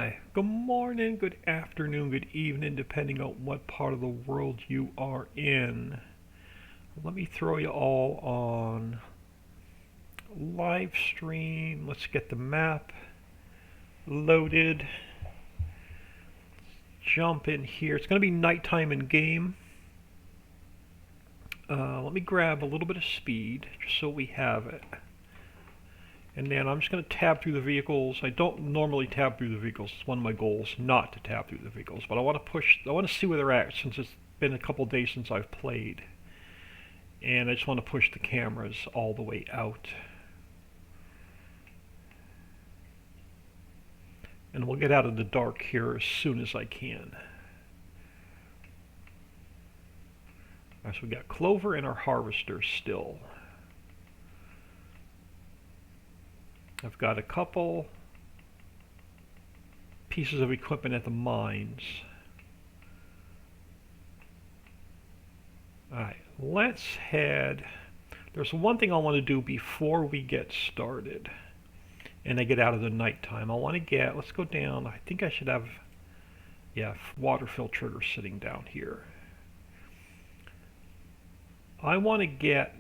Hi, good morning, good afternoon, good evening, depending on what part of the world you are in. Let me throw you all on live stream. Let's get the map loaded. Jump in here. It's going to be nighttime in game. Let me grab a little bit of speed just so we have it. And then I'm just going to tab through the vehicles. I don't normally tab through the vehicles. It's one of my goals not to tab through the vehicles. But I want to see where they're at since it's been a couple days since I've played. And I just want to push the cameras all the way out. And we'll get out of the dark here as soon as I can. All right, so we got Clover and our harvester still. I've got a couple pieces of equipment at the mines. Alright, let's head. There's one thing I want to do before we get started and I get out of the nighttime. Let's go down. I think I should have, water filter sitting down here. I want to get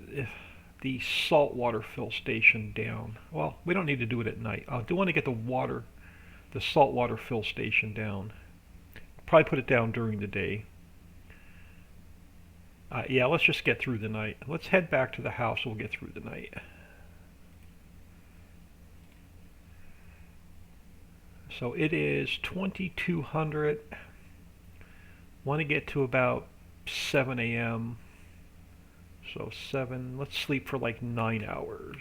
the saltwater fill station down. Well, we don't need to do it at night. I do want to get the saltwater fill station down. Probably put it down during the day. Let's just get through the night. Let's head back to the house. We'll get through the night. So it is 2200. Want to get to about 7 a.m. So 7, let's sleep for like 9 hours.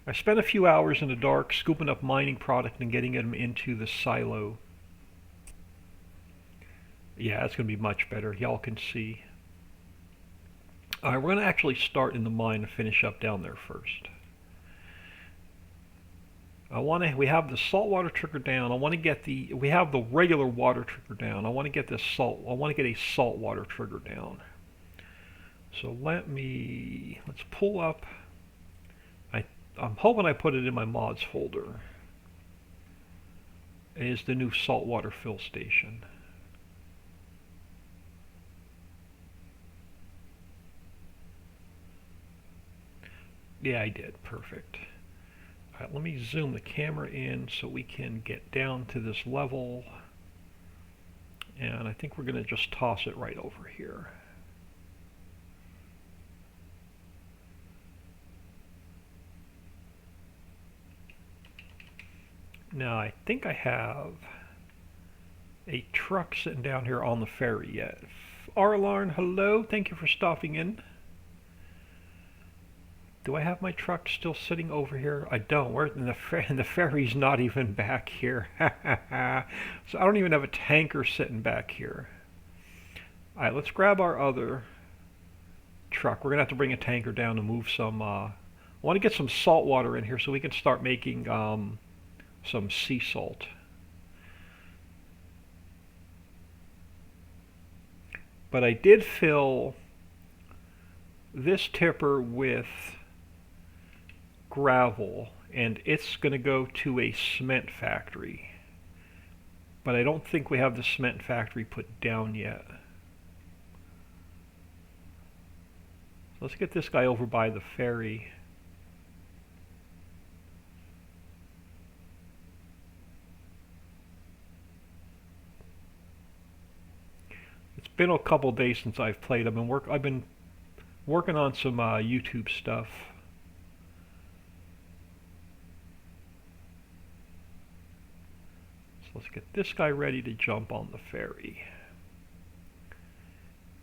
I spent a few hours in the dark scooping up mining product and getting them into the silo. Yeah, it's going to be much better. Y'all can see. Alright, we're going to actually start in the mine and finish up down there first. We have the saltwater trigger down. We have the regular water trigger down. I want to get a saltwater trigger down. So let's pull up. I'm hoping I put it in my mods folder. Is the new saltwater fill station. Yeah, I did. Perfect. Alright, let me zoom the camera in so we can get down to this level. And I think we're going to just toss it right over here. Now I think I have a truck sitting down here on the ferry yet. Arlarn, hello, thank you for stopping in. Do I have my truck still sitting over here? I don't. The ferry's not even back here. So I don't even have a tanker sitting back here. Alright, let's grab our other truck. We're going to have to bring a tanker down to move some... I want to get some salt water in here so we can start making some sea salt. But I did fill this tipper with gravel, and it's going to go to a cement factory. But I don't think we have the cement factory put down yet. Let's get this guy over by the ferry. It's been a couple days since I've played. I've been working on some YouTube stuff. So let's get this guy ready to jump on the ferry.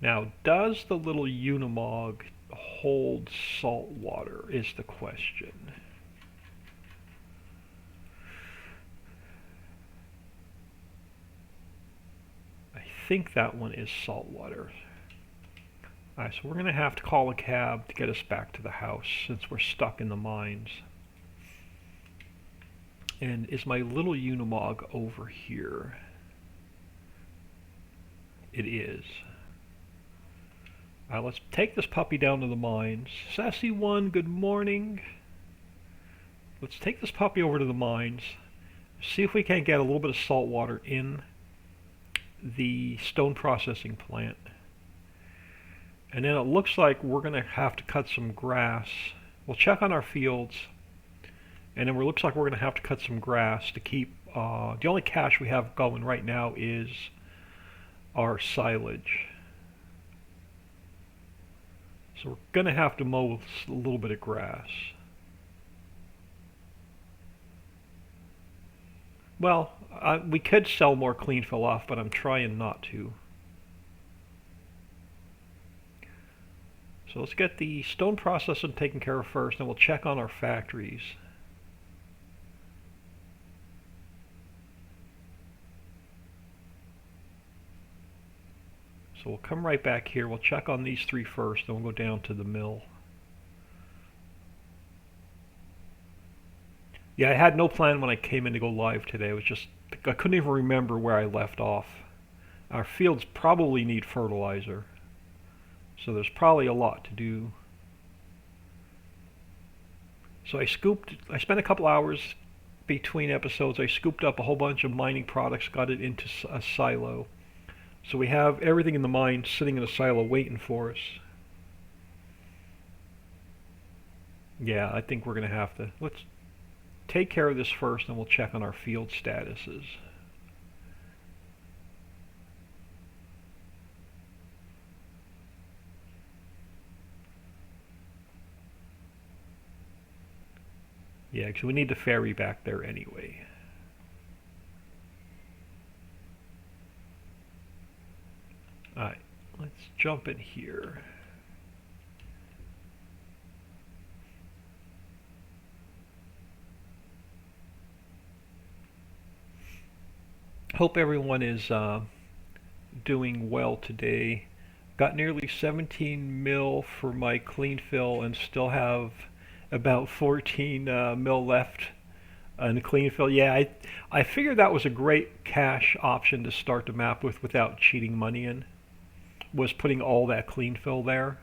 Now, does the little Unimog hold salt water is the question. I think that one is salt water. Alright, so we're going to have to call a cab to get us back to the house since we're stuck in the mines. And is my little Unimog over here? It is. Let's take this puppy down to the mines. S01, good morning. Let's take this puppy over to the mines, see if we can't get a little bit of salt water in the stone processing plant. And then it looks like we're going to have to cut some grass. We'll check on our fields, and then it looks like we're going to have to cut some grass to keep, the only cash we have going right now is our silage. So we're going to have to mow a little bit of grass. Well, we could sell more clean fill off, but I'm trying not to. So let's get the stone processing taken care of first, and we'll check on our factories. So we'll come right back here, we'll check on these three first, then we'll go down to the mill. Yeah, I had no plan when I came in to go live today. It was just, I couldn't even remember where I left off. Our fields probably need fertilizer, so there's probably a lot to do. So I spent a couple hours between episodes. I scooped up a whole bunch of mining products, got it into a silo. So we have everything in the mine sitting in a silo waiting for us. Yeah, I think we're going to have to, let's take care of this first, and we'll check on our field statuses. Yeah, because we need the ferry back there anyway. Alright, let's jump in here. Hope everyone is doing well today. Got nearly 17 mil for my clean fill and still have about 14 mil left in clean fill. Yeah, I figured that was a great cash option to start the map with without cheating money in, was putting all that clean fill there.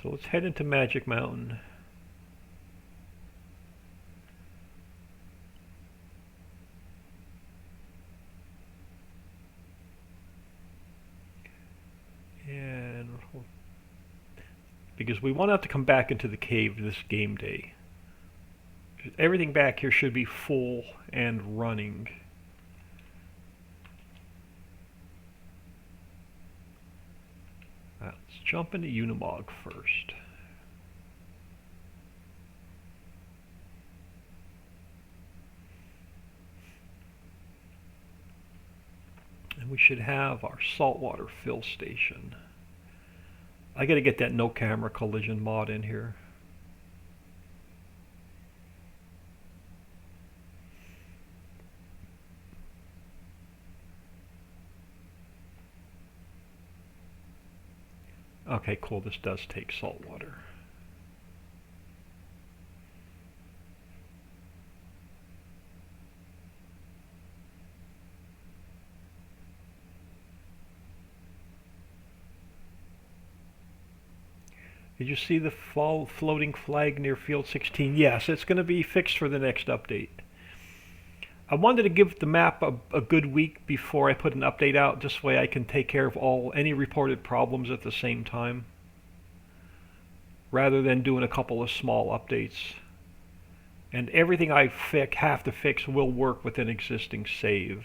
So let's head into Magic Mountain. And because we won't have to come back into the cave this game day. Everything back here should be full and running. Let's jump into Unimog first. And we should have our saltwater fill station. I gotta get that no camera collision mod in here. Okay, cool, this does take salt water. Did you see the floating flag near field 16? Yes, it's going to be fixed for the next update. I wanted to give the map a good week before I put an update out. This way I can take care of any reported problems at the same time, rather than doing a couple of small updates. And everything I have to fix will work with an existing save.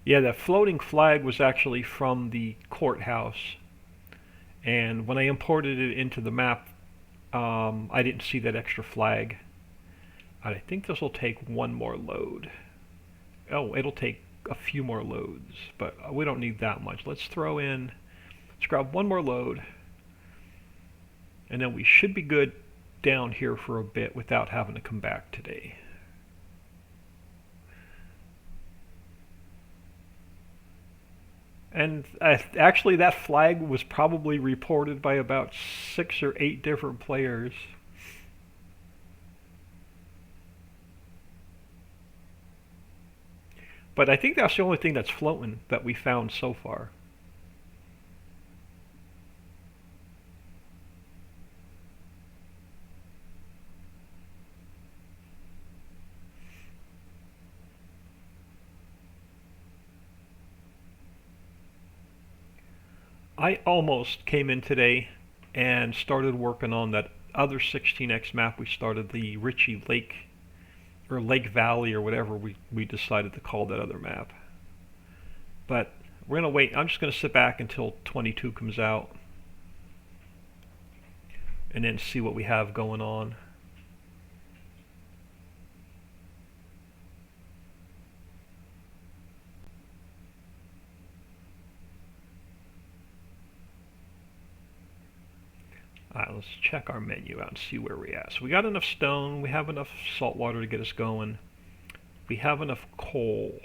Yeah, that floating flag was actually from the courthouse. And when I imported it into the map, I didn't see that extra flag. I think this will take one more load. Oh, it'll take a few more loads, but we don't need that much. Let's grab one more load, and then we should be good down here for a bit without having to come back today. And actually, that flag was probably reported by about 6 or 8 different players. But I think that's the only thing that's floating that we found so far. I almost came in today and started working on that other 16x map we started, the Ritchie Lake or Lake Valley or whatever we decided to call that other map. But we're going to wait. I'm just going to sit back until 22 comes out and then see what we have going on. Alright, let's check our menu out and see where we're at. So we got enough stone, we have enough salt water to get us going. We have enough coal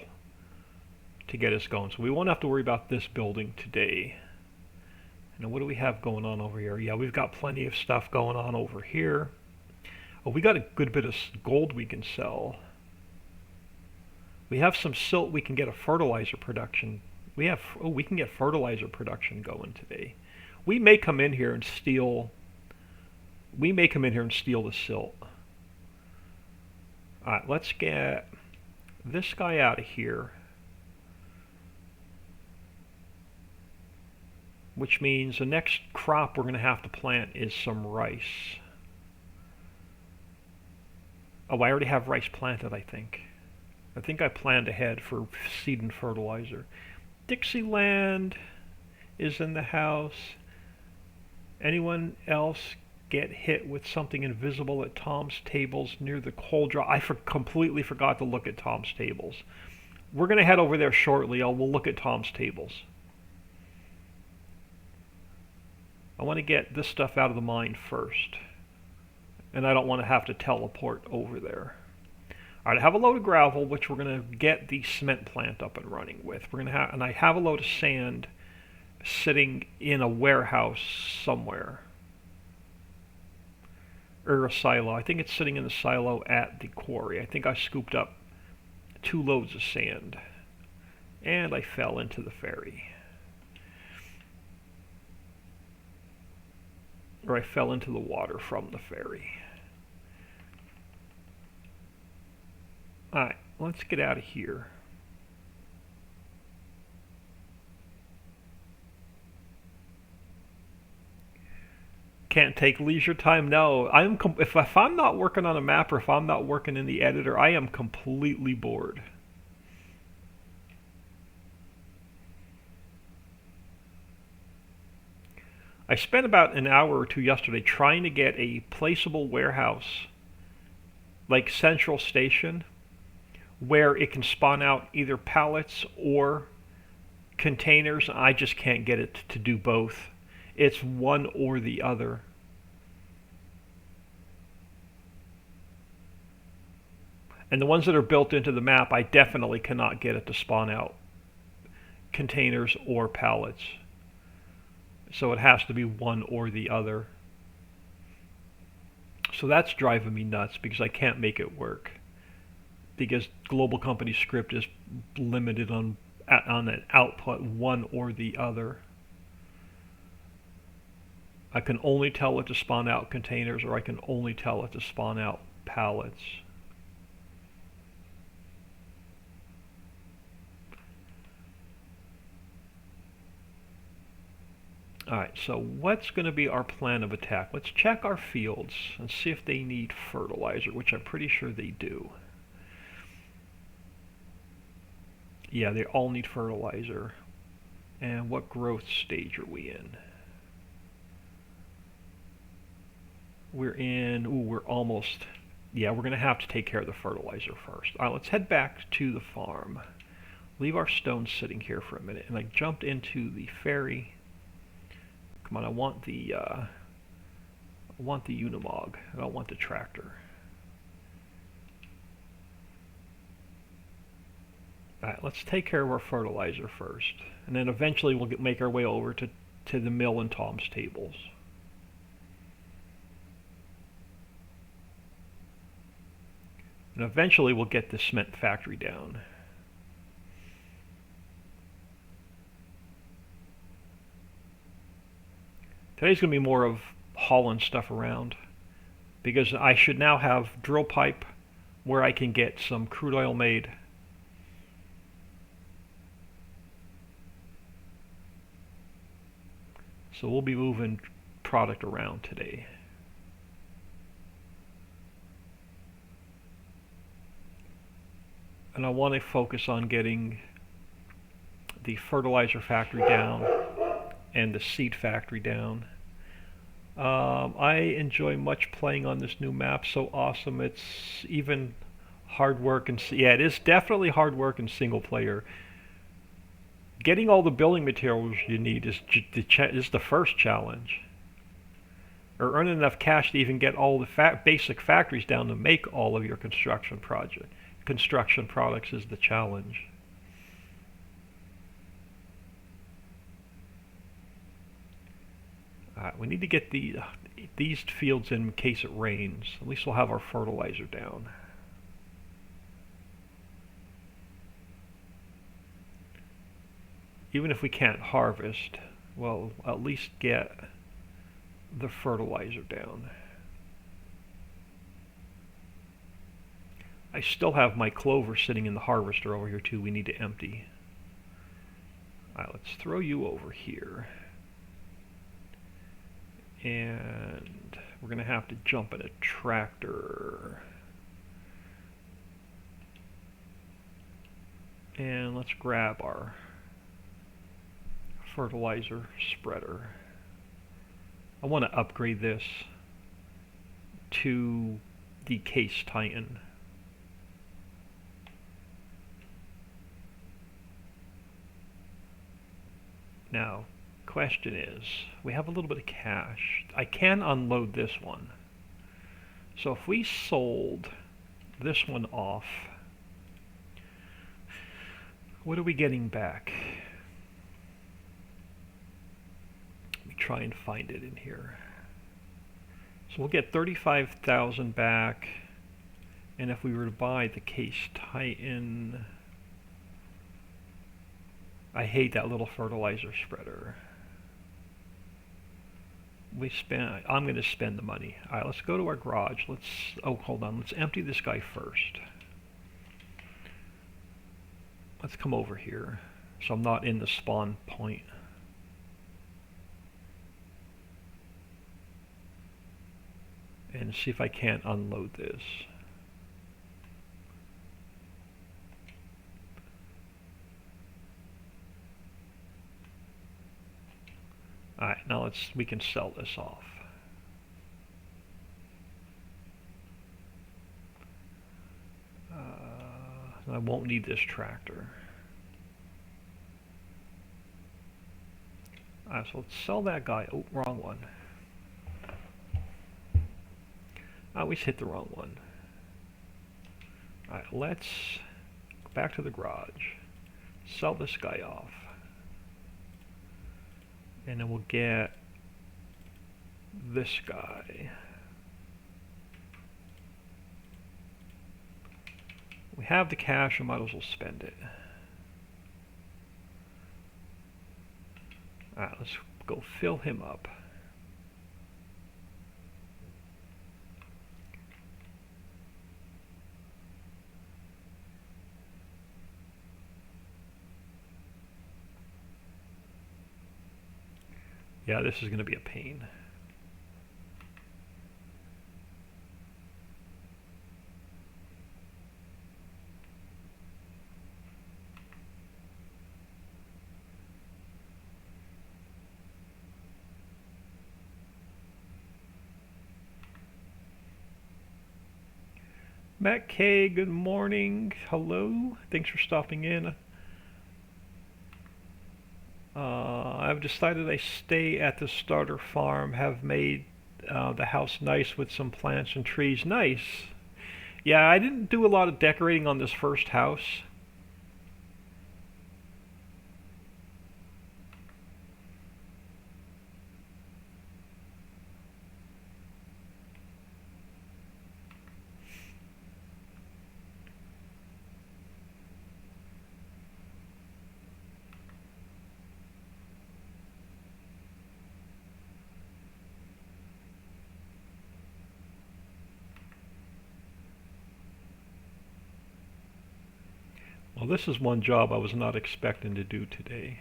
to get us going. So we won't have to worry about this building today. And what do we have going on over here? Yeah, we've got plenty of stuff going on over here. Oh, we got a good bit of gold we can sell. We have some silt we can get a fertilizer production. We can get fertilizer production going today. We may come in here and steal the silt. Alright, let's get this guy out of here. Which means the next crop we're going to have to plant is some rice. Oh, I already have rice planted, I think. I think I planned ahead for seed and fertilizer. Dixieland is in the house. Anyone else get hit with something invisible at Tom's tables near the coal drop? I completely forgot to look at Tom's tables. We're going to head over there shortly. We'll look at Tom's tables. I want to get this stuff out of the mine first. And I don't want to have to teleport over there. Alright, I have a load of gravel, which we're going to get the cement plant up and running with. And I have a load of sand sitting in a warehouse somewhere. Or a silo. I think it's sitting in the silo at the quarry. I think I scooped up 2 loads of sand. And I fell into the ferry. Or I fell into the water from the ferry. Alright, let's get out of here. Can't take leisure time? No. If I'm not working on a map or if I'm not working in the editor, I am completely bored. I spent about an hour or 2 yesterday trying to get a placeable warehouse like Central Station where it can spawn out either pallets or containers. I just can't get it to do both. It's one or the other. And the ones that are built into the map, I definitely cannot get it to spawn out containers or pallets. So it has to be one or the other. So that's driving me nuts because I can't make it work. Because Global Company Script is limited on an output, one or the other. I can only tell it to spawn out containers, or I can only tell it to spawn out pallets. Alright, so what's going to be our plan of attack? Let's check our fields and see if they need fertilizer, which I'm pretty sure they do. Yeah, they all need fertilizer. And what growth stage are we in? We're almost, yeah, we're going to have to take care of the fertilizer first. All right, let's head back to the farm. Leave our stones sitting here for a minute. And I jumped into the ferry. Come on, I want the Unimog. I don't want the tractor. Alright, let's take care of our fertilizer first. And then eventually we'll make our way over to the mill and Tom's tables. And eventually we'll get the cement factory down. Today's going to be more of hauling stuff around, because I should now have drill pipe where I can get some crude oil made. So we'll be moving product around today. And I want to focus on getting the fertilizer factory down and the seed factory down. I enjoy much playing on this new map. So awesome. It's even hard work, and yeah, it is definitely hard work in single player. Getting all the building materials you need is the first challenge. Or earning enough cash to even get all the basic factories down to make all of your construction products is the challenge. We need to get these fields in case it rains. At least we'll have our fertilizer down. Even if we can't harvest, we'll at least get the fertilizer down. I still have my clover sitting in the harvester over here too. We need to empty. Alright, let's throw you over here. And we're going to have to jump in a tractor. And let's grab our fertilizer spreader. I want to upgrade this to the Case Titan. Now, question is, we have a little bit of cash. I can unload this one. So if we sold this one off, what are we getting back? Let me try and find it in here. So we'll get 35,000 back, and if we were to buy the Case Titan, I hate that little fertilizer spreader. I'm going to spend the money. All right, let's go to our garage. Hold on. Let's empty this guy first. Let's come over here so I'm not in the spawn point. And see if I can't unload this. Alright, now we can sell this off. I won't need this tractor. Alright, so let's sell that guy. Oh, wrong one. I always hit the wrong one. Alright, let's go back to the garage. Sell this guy off. And then we'll get this guy. We have the cash, we might as well spend it. Alright, let's go fill him up. Yeah, this is going to be a pain. Matt K, good morning. Hello. Thanks for stopping in. I've decided I stay at the starter farm, have made the house nice with some plants and trees. Nice. Yeah, I didn't do a lot of decorating on this first house. Well, this is one job I was not expecting to do today.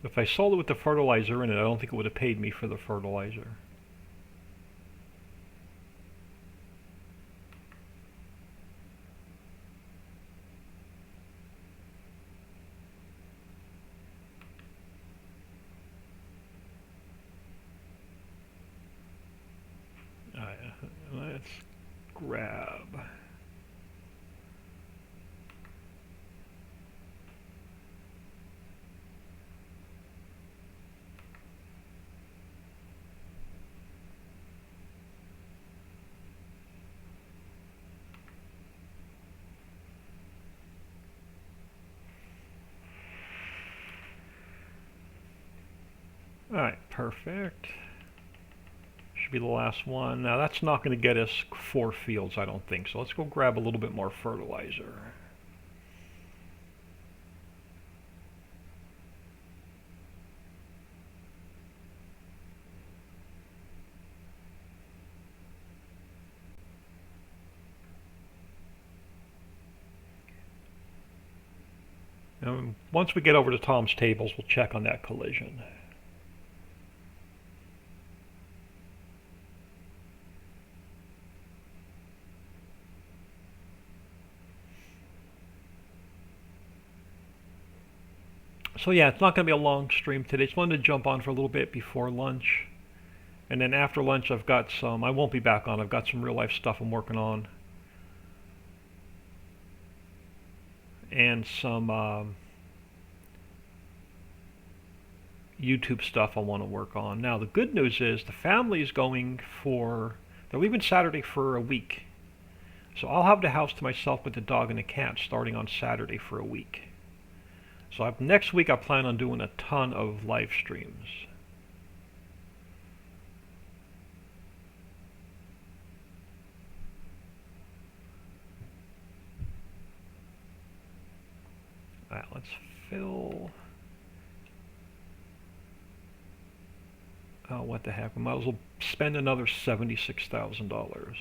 If I sold it with the fertilizer in it, I don't think it would have paid me for the fertilizer. Let's grab. Alright, perfect. Should be the last one. Now that's not going to get us 4 fields, I don't think. So let's go grab a little bit more fertilizer. And once we get over to Tom's tables, we'll check on that collision. So yeah, it's not going to be a long stream today. Just wanted to jump on for a little bit before lunch. And then after lunch I've got some, I won't be back on, I've got some real life stuff I'm working on. And some YouTube stuff I want to work on. Now the good news is the family is going for, they're leaving Saturday for a week. So I'll have the house to myself with the dog and the cat starting on Saturday for a week. So next week I plan on doing a ton of live streams. Alright, let's fill. Oh, what the heck. We might as well spend another $76,000.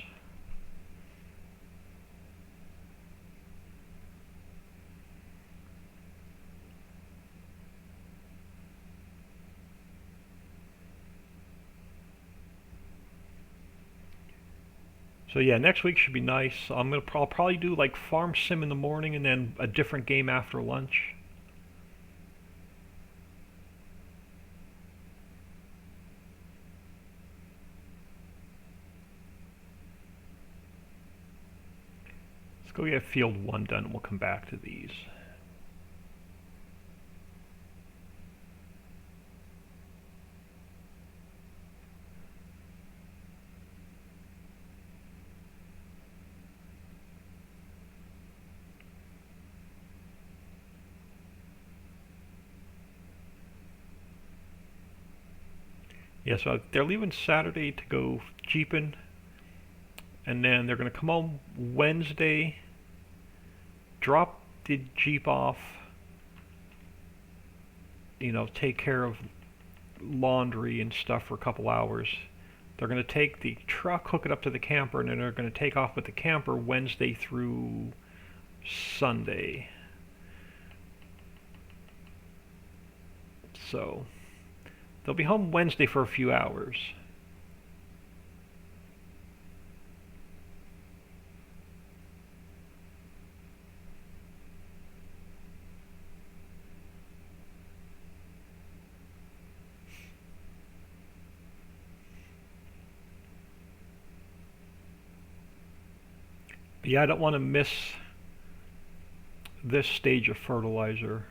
So yeah, next week should be nice. I'll probably do like Farm Sim in the morning and then a different game after lunch. Let's go get field 1 done and we'll come back to these. Yeah, so they're leaving Saturday to go jeeping, and then they're going to come home Wednesday, drop the Jeep off, you know, take care of laundry and stuff for a couple hours. They're going to take the truck, hook it up to the camper, and then they're going to take off with the camper Wednesday through Sunday. So they'll be home Wednesday for a few hours. But yeah, I don't want to miss this stage of fertilizer.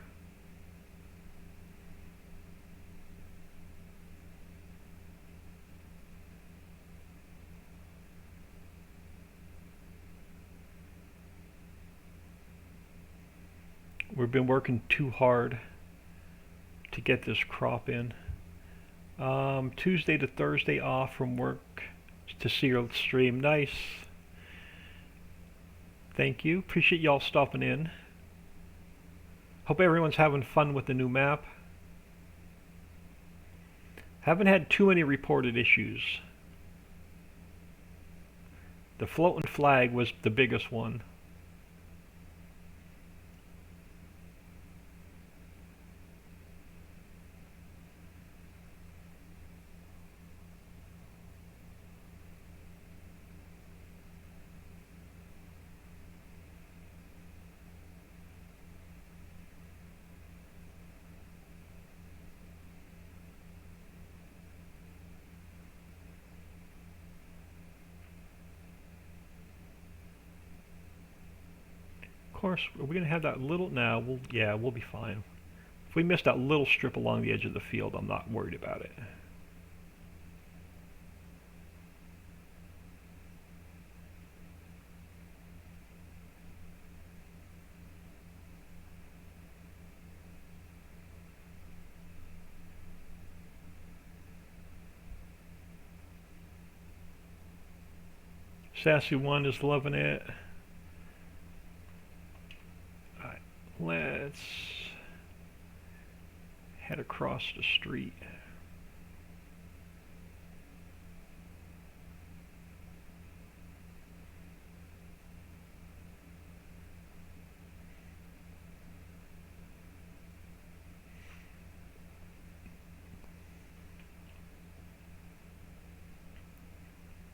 We've been working too hard to get this crop in. Tuesday to Thursday off from work to see your stream. Nice. Thank you. Appreciate y'all stopping in. Hope everyone's having fun with the new map. Haven't had too many reported issues. The floating flag was the biggest one. Of course, are we going to have that little? No, we'll be fine. If we miss that little strip along the edge of the field, I'm not worried about it. Sassy1 is loving it. Alright, let's head across the street.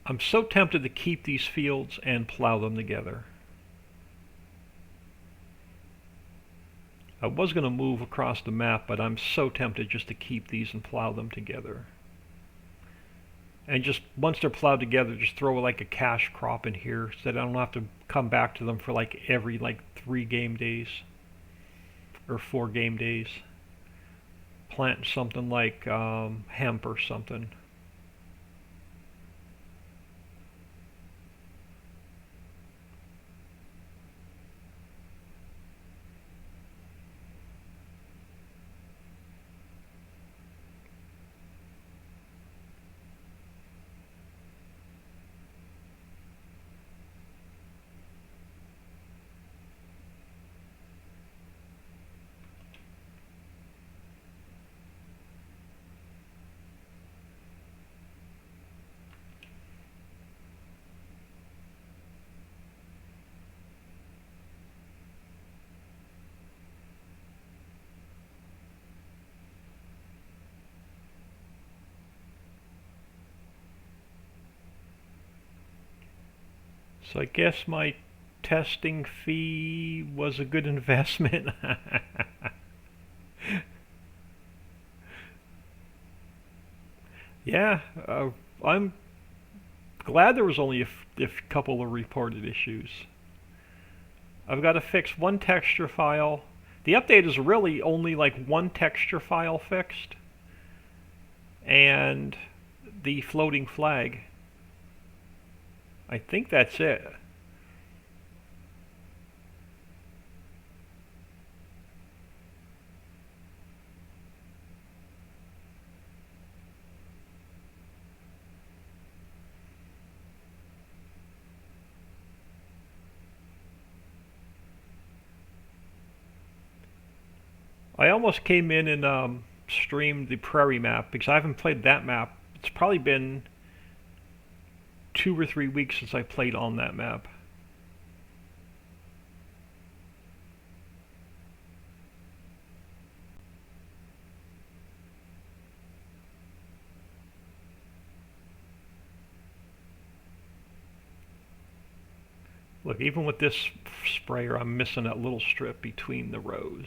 I'm so tempted to keep these fields and plow them together. I was going to move across the map, but I'm so tempted just to keep these and plow them together. And just once they're plowed together, just throw like a cash crop in here so that I don't have to come back to them for like every 3 game days or 4 game days. Plant something like hemp or something. So I guess my testing fee was a good investment. Yeah, I'm glad there was only a couple of reported issues. I've got to fix one texture file. The update is really only like one texture file fixed, and the floating flag. I think that's it. I almost came in and streamed the prairie map because I haven't played that map. It's probably been 2 or 3 weeks since I played on that map. Look, even with this sprayer, I'm missing that little strip between the rows.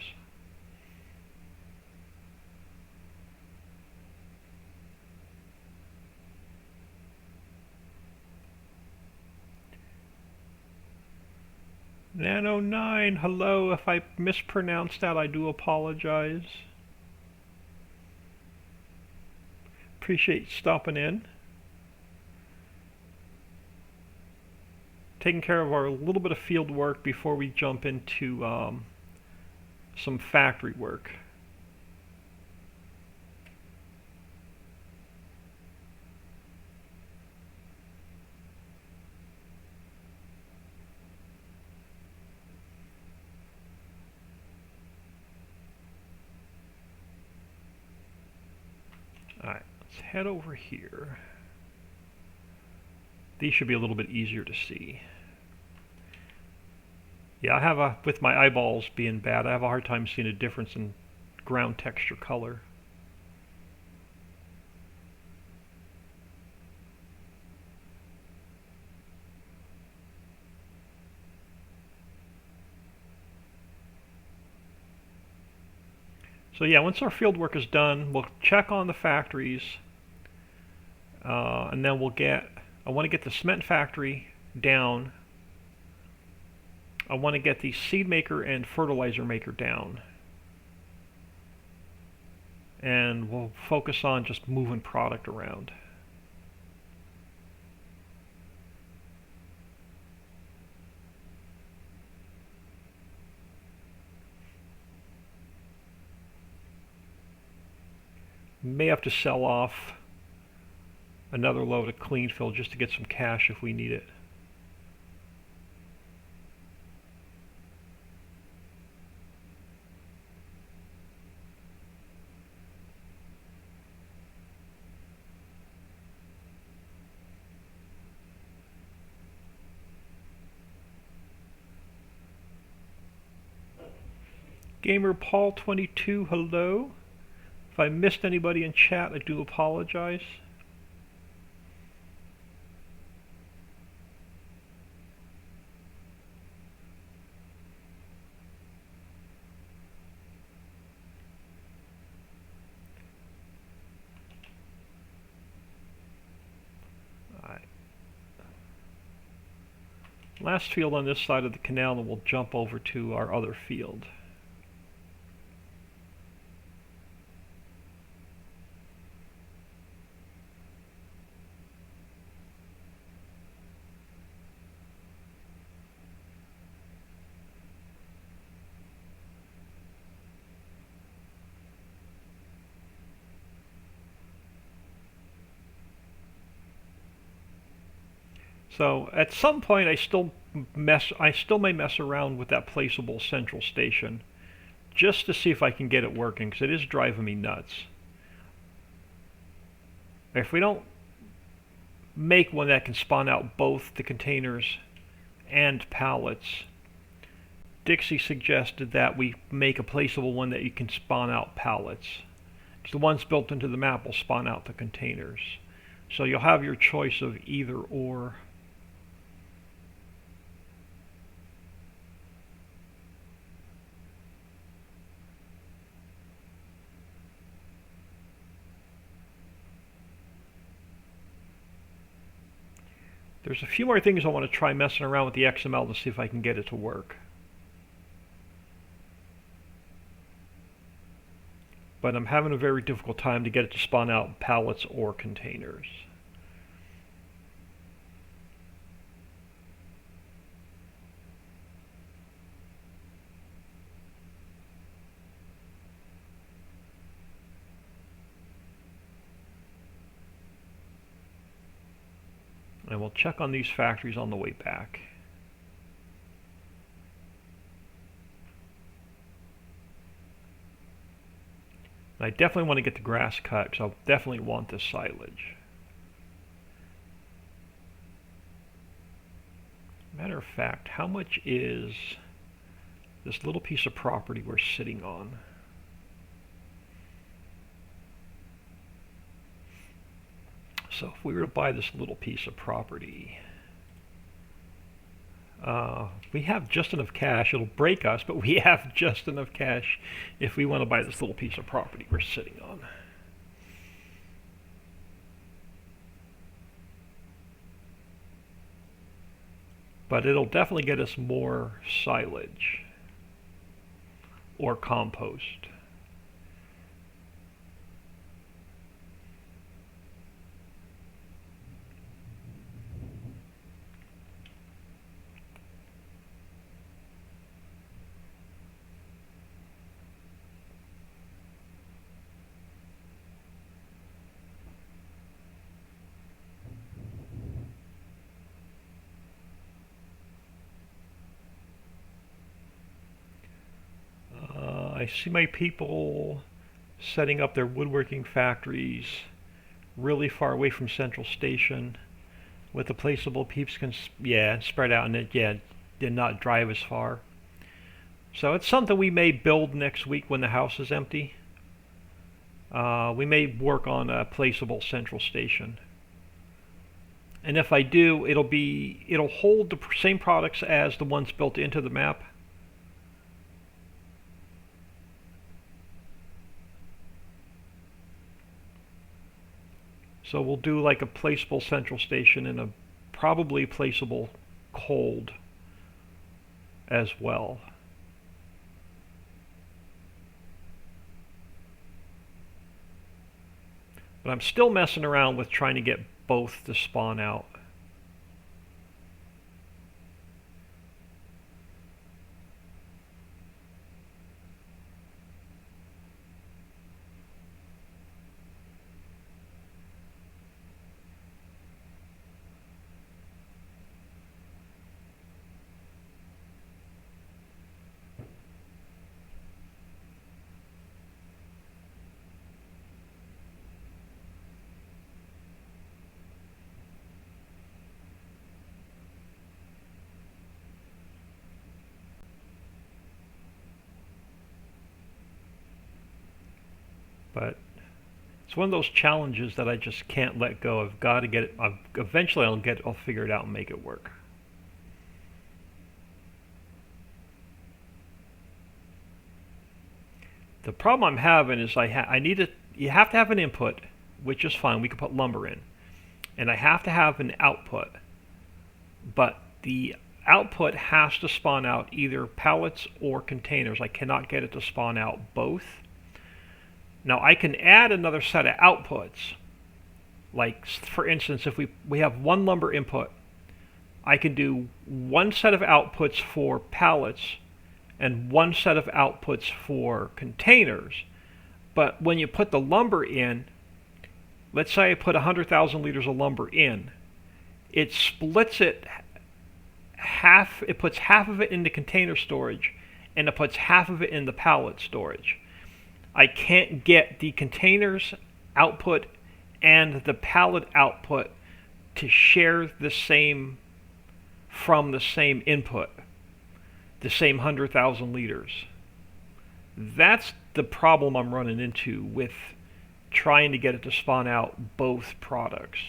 Nano9, hello. If I mispronounced that, I do apologize. Appreciate you stopping in. Taking care of our little bit of field work before we jump into some factory work. Let's head over here. These should be a little bit easier to see. Yeah, I have with my eyeballs being bad, I have a hard time seeing a difference in ground texture color. So yeah, once our field work is done, we'll check on the factories, and then I want to get the cement factory down. I want to get the seed maker and fertilizer maker down. And we'll focus on just moving product around. May have to sell off another load of clean fill just to get some cash if we need it. Gamer Paul 22, hello. If I missed anybody in chat, I do apologize. Last field on this side of the canal, and we'll jump over to our other field. So at some point I still may mess around with that placeable central station just to see if I can get it working, because it is driving me nuts. If we don't make one that can spawn out both the containers and pallets, Dixie suggested that we make a placeable one that you can spawn out pallets. The ones built into the map will spawn out the containers. So you'll have your choice of either or. There's a few more things I want to try messing around with the XML to see if I can get it to work. But I'm having a very difficult time to get it to spawn out pallets or containers. And we'll check on these factories on the way back. And I definitely want to get the grass cut, because I'll definitely want this silage. Matter of fact, how much is this little piece of property we're sitting on? So if we were to buy this little piece of property, we have just enough cash. It'll break us, but we have just enough cash if we want to buy this little piece of property we're sitting on. But it'll definitely get us more silage or compost. I see my people setting up their woodworking factories really far away from Central Station. With the placeable, peeps can spread out, and it did not drive as far. So it's something we may build next week when the house is empty. We may work on a placeable Central Station. And if I do, it'll hold the same products as the ones built into the map. So we'll do like a placeable Central Station and a probably placeable cold as well. But I'm still messing around with trying to get both to spawn out. But it's one of those challenges that I just can't let go. I've got to get it. Eventually, I'll figure it out and make it work. The problem I'm having is you have to have an input, which is fine. We can put lumber in, and I have to have an output. But the output has to spawn out either pallets or containers. I cannot get it to spawn out both. Now I can add another set of outputs. Like for instance, if we have one lumber input, I can do one set of outputs for pallets and one set of outputs for containers. But when you put the lumber in, let's say I put 100,000 liters of lumber in, it splits it half. It puts half of it into container storage, and it puts half of it in the pallet storage. I can't get the containers output and the pallet output to share the same from the same input, the same 100,000 liters. That's the problem I'm running into with trying to get it to spawn out both products.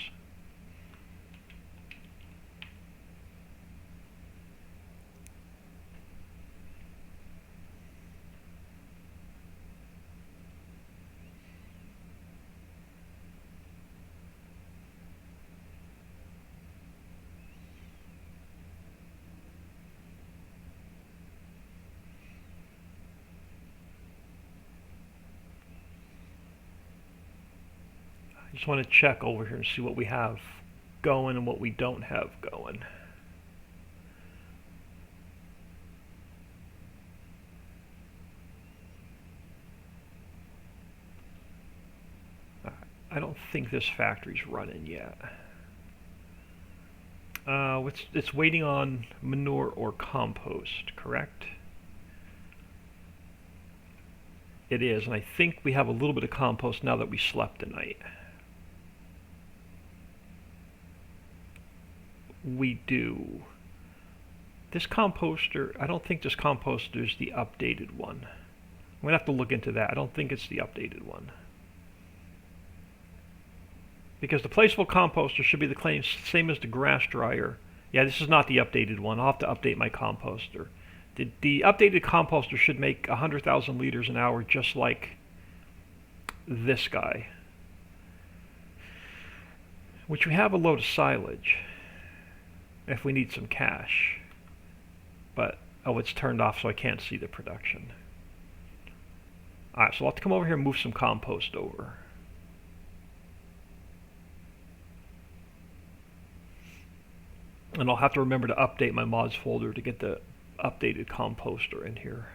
I just want to check over here and see what we have going and what we don't have going. I don't think this factory's running yet. It's waiting on manure or compost, correct? It is, and I think we have a little bit of compost now that we slept tonight. We do. This composter, I don't think this composter is the updated one. I'm going to have to look into that. I don't think it's the updated one. Because the placeable composter should be the same as the grass dryer. Yeah, this is not the updated one. I'll have to update my composter. The updated composter should make 100,000 liters an hour just like this guy. Which we have a load of silage if we need some cash. But, oh, it's turned off so I can't see the production. Alright, so I'll have to come over here and move some compost over. And I'll have to remember to update my mods folder to get the updated composter in here.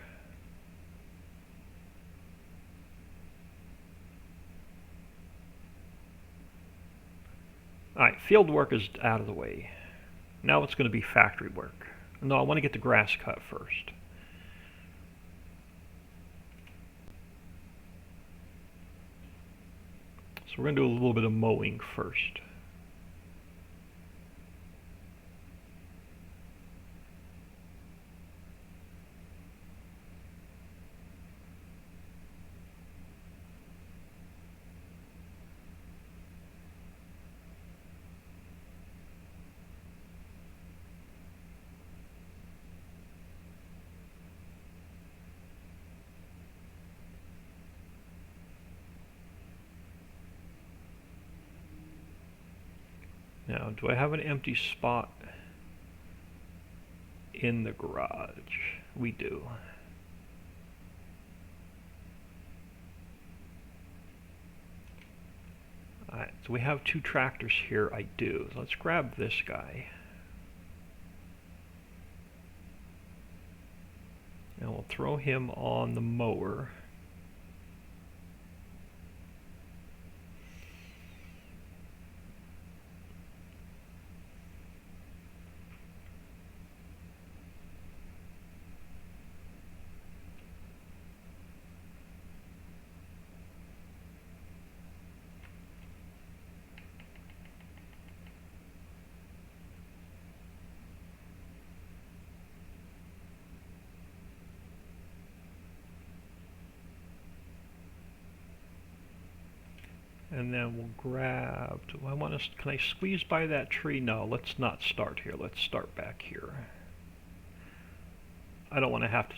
Alright, field work is out of the way. Now it's going to be factory work. No, I want to get the grass cut first. So we're going to do a little bit of mowing first. Now, do I have an empty spot in the garage? We do. Alright, so we have 2 tractors here. I do. So let's grab this guy. And we'll throw him on the mower. And then we'll grab, do I want to, can I squeeze by that tree? No, let's not start here. Let's start back here. I don't want to have to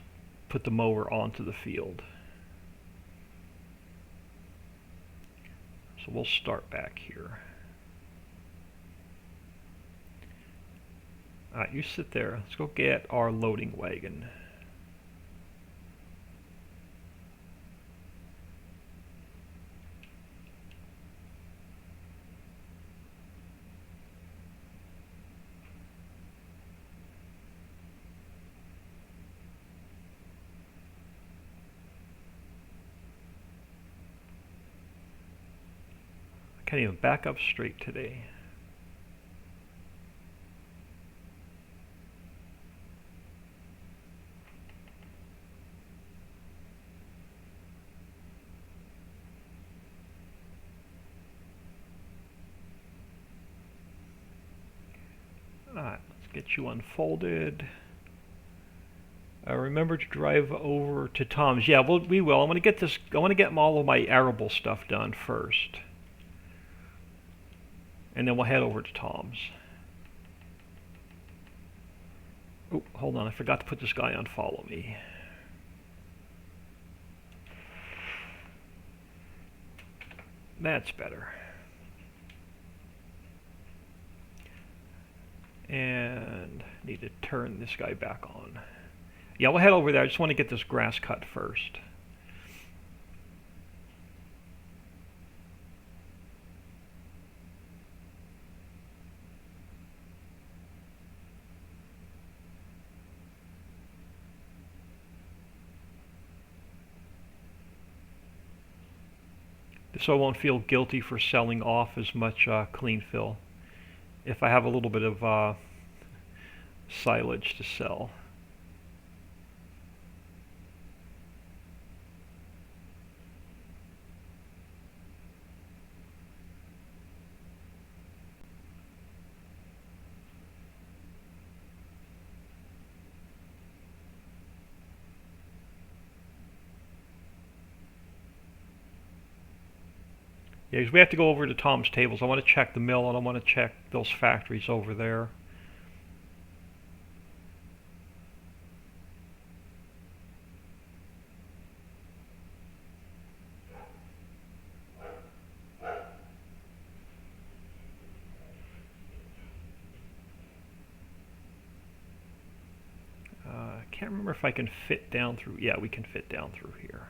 put the mower onto the field. So we'll start back here. Alright, you sit there. Let's go get our loading wagon. Can't even back up straight today. Alright, let's get you unfolded. Remember to drive over to Tom's. Yeah, well, we will. I want to get this. I want to get all of my arable stuff done first. And then we'll head over to Tom's. Oh, hold on, I forgot to put this guy on follow me. That's better. And need to turn this guy back on. Yeah, we'll head over there. I just want to get this grass cut first. So I won't feel guilty for selling off as much clean fill if I have a little bit of silage to sell. Yeah, because we have to go over to Tom's tables. I want to check the mill and I want to check those factories over there. I can't remember if I can fit down through. Yeah, we can fit down through here.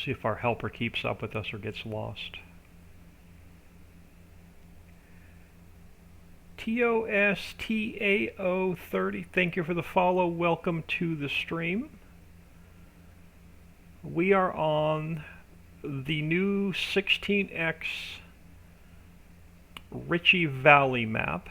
See if our helper keeps up with us or gets lost. TOSTAO30, thank you for the follow. Welcome to the stream. We are on the new 16x Ritchie Valley map.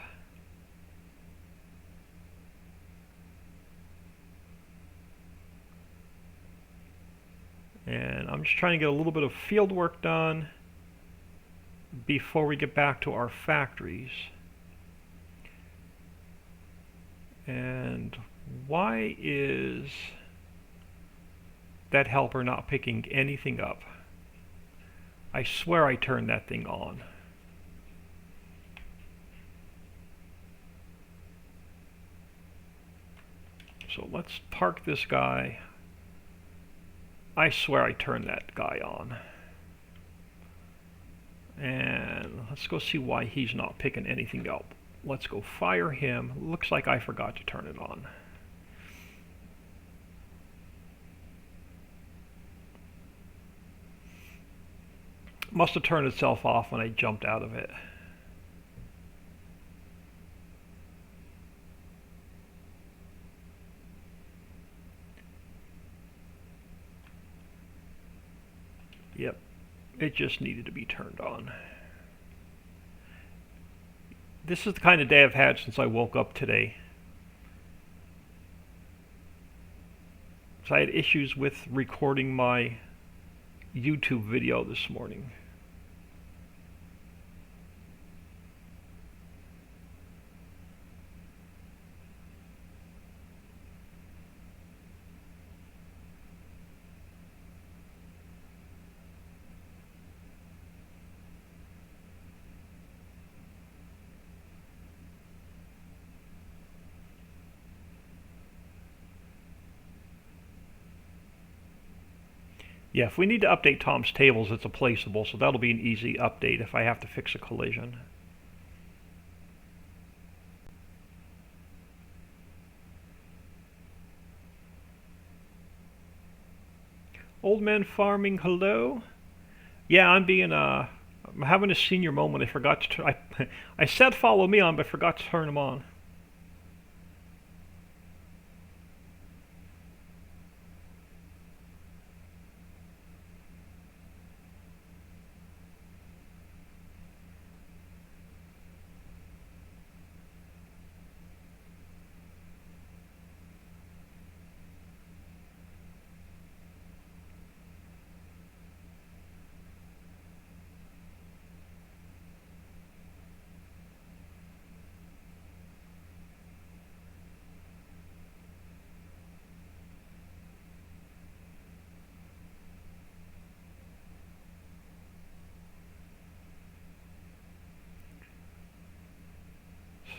And I'm just trying to get a little bit of field work done before we get back to our factories. And why is that helper not picking anything up? I swear I turned that thing on. So let's park this guy. I swear I turned that guy on. And let's go see why he's not picking anything up. Let's go fire him. Looks like I forgot to turn it on. Must have turned itself off when I jumped out of it. Yep, it just needed to be turned on. This is the kind of day I've had since I woke up today. So I had issues with recording my YouTube video this morning. Yeah, if we need to update Tom's tables, it's a placeable, so that'll be an easy update if I have to fix a collision. Old man farming, hello? Yeah, I'm having a senior moment. I forgot to turn, I said follow me on, but I forgot to turn him on.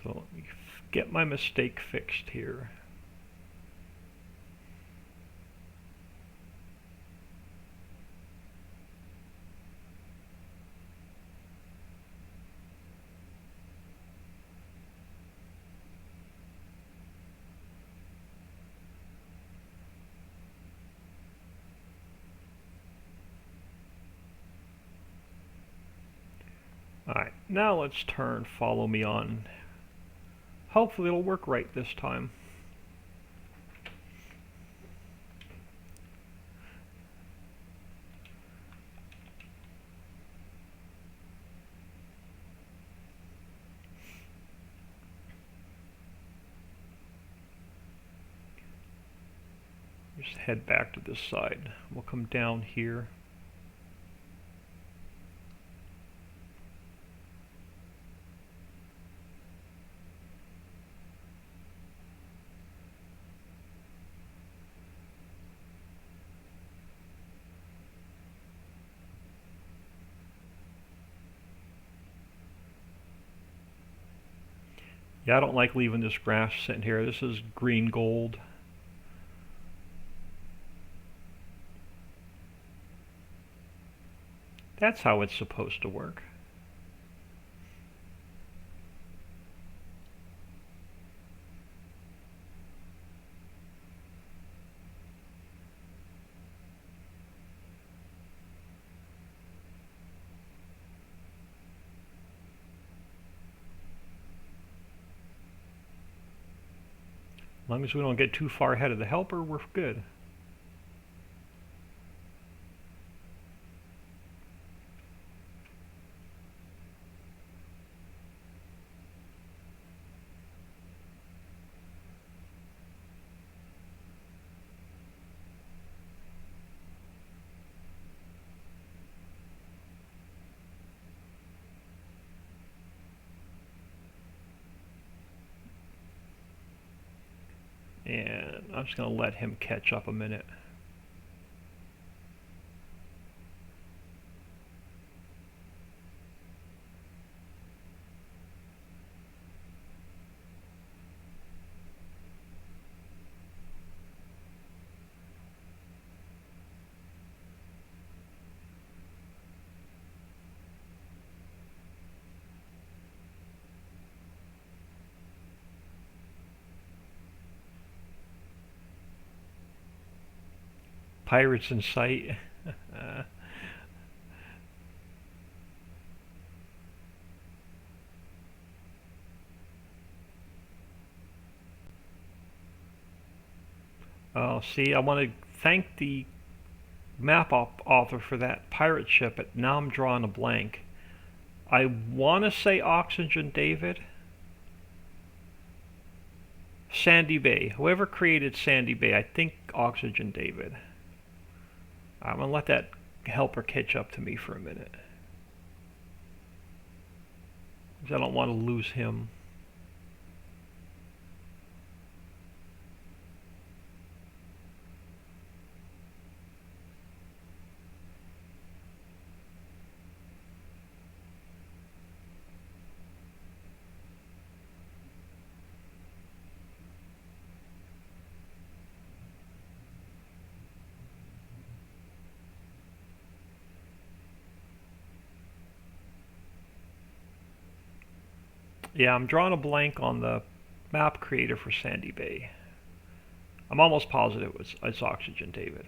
So let me get my mistake fixed here. Alright, now let's turn follow me on. Hopefully it'll work right this time. Just head back to this side. We'll come down here. Yeah, I don't like leaving this grass sitting here. This is green gold. That's how it's supposed to work. As long as we don't get too far ahead of the helper, we're good. And I'm just going to let him catch up a minute. Pirates in sight. Oh, see, I want to thank the map author for that pirate ship, but now I'm drawing a blank. I want to say Oxygen David. Sandy Bay. Whoever created Sandy Bay, I think Oxygen David. I'm going to let that helper catch up to me for a minute. Because I don't want to lose him. Yeah, I'm drawing a blank on the map creator for Sandy Bay. I'm almost positive it's Oxygen David.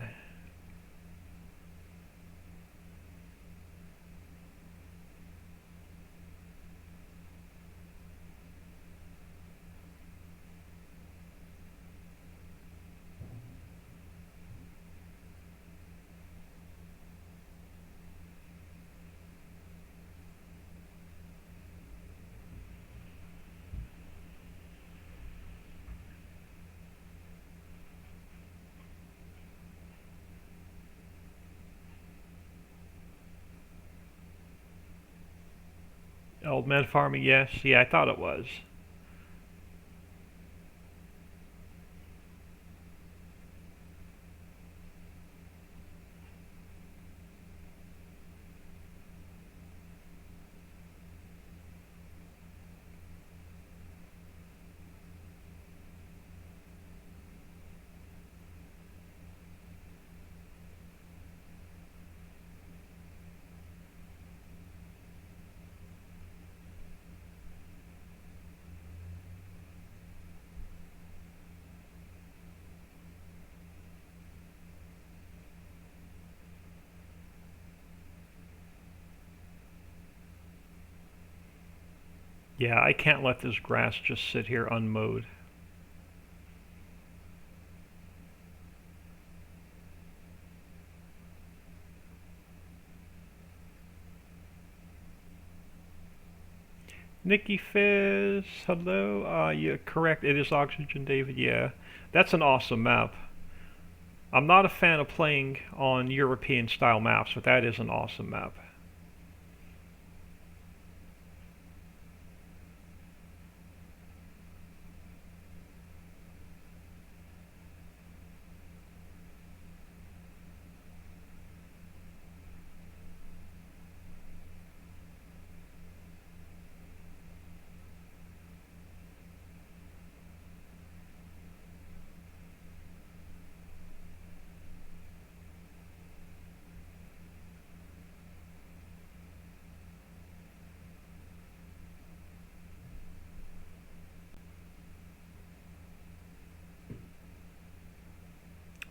Old Man Farming, yes. Yeah, I thought it was. Yeah, I can't let this grass just sit here unmowed. Nikki Fizz, hello. Yeah, correct. It is Oxygen David. Yeah, that's an awesome map. I'm not a fan of playing on European style maps, but that is an awesome map.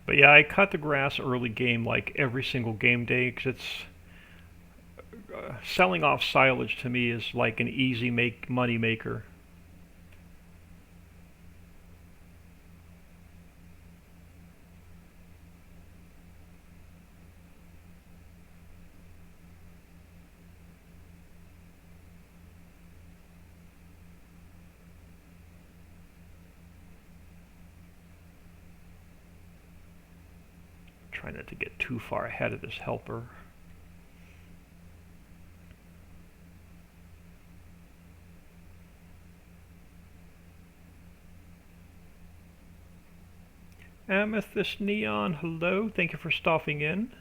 But yeah, I cut the grass early game like every single game day because it's selling off silage to me is like an easy money maker. Try not to get too far ahead of this helper. Amethyst Neon, hello, thank you for stopping in.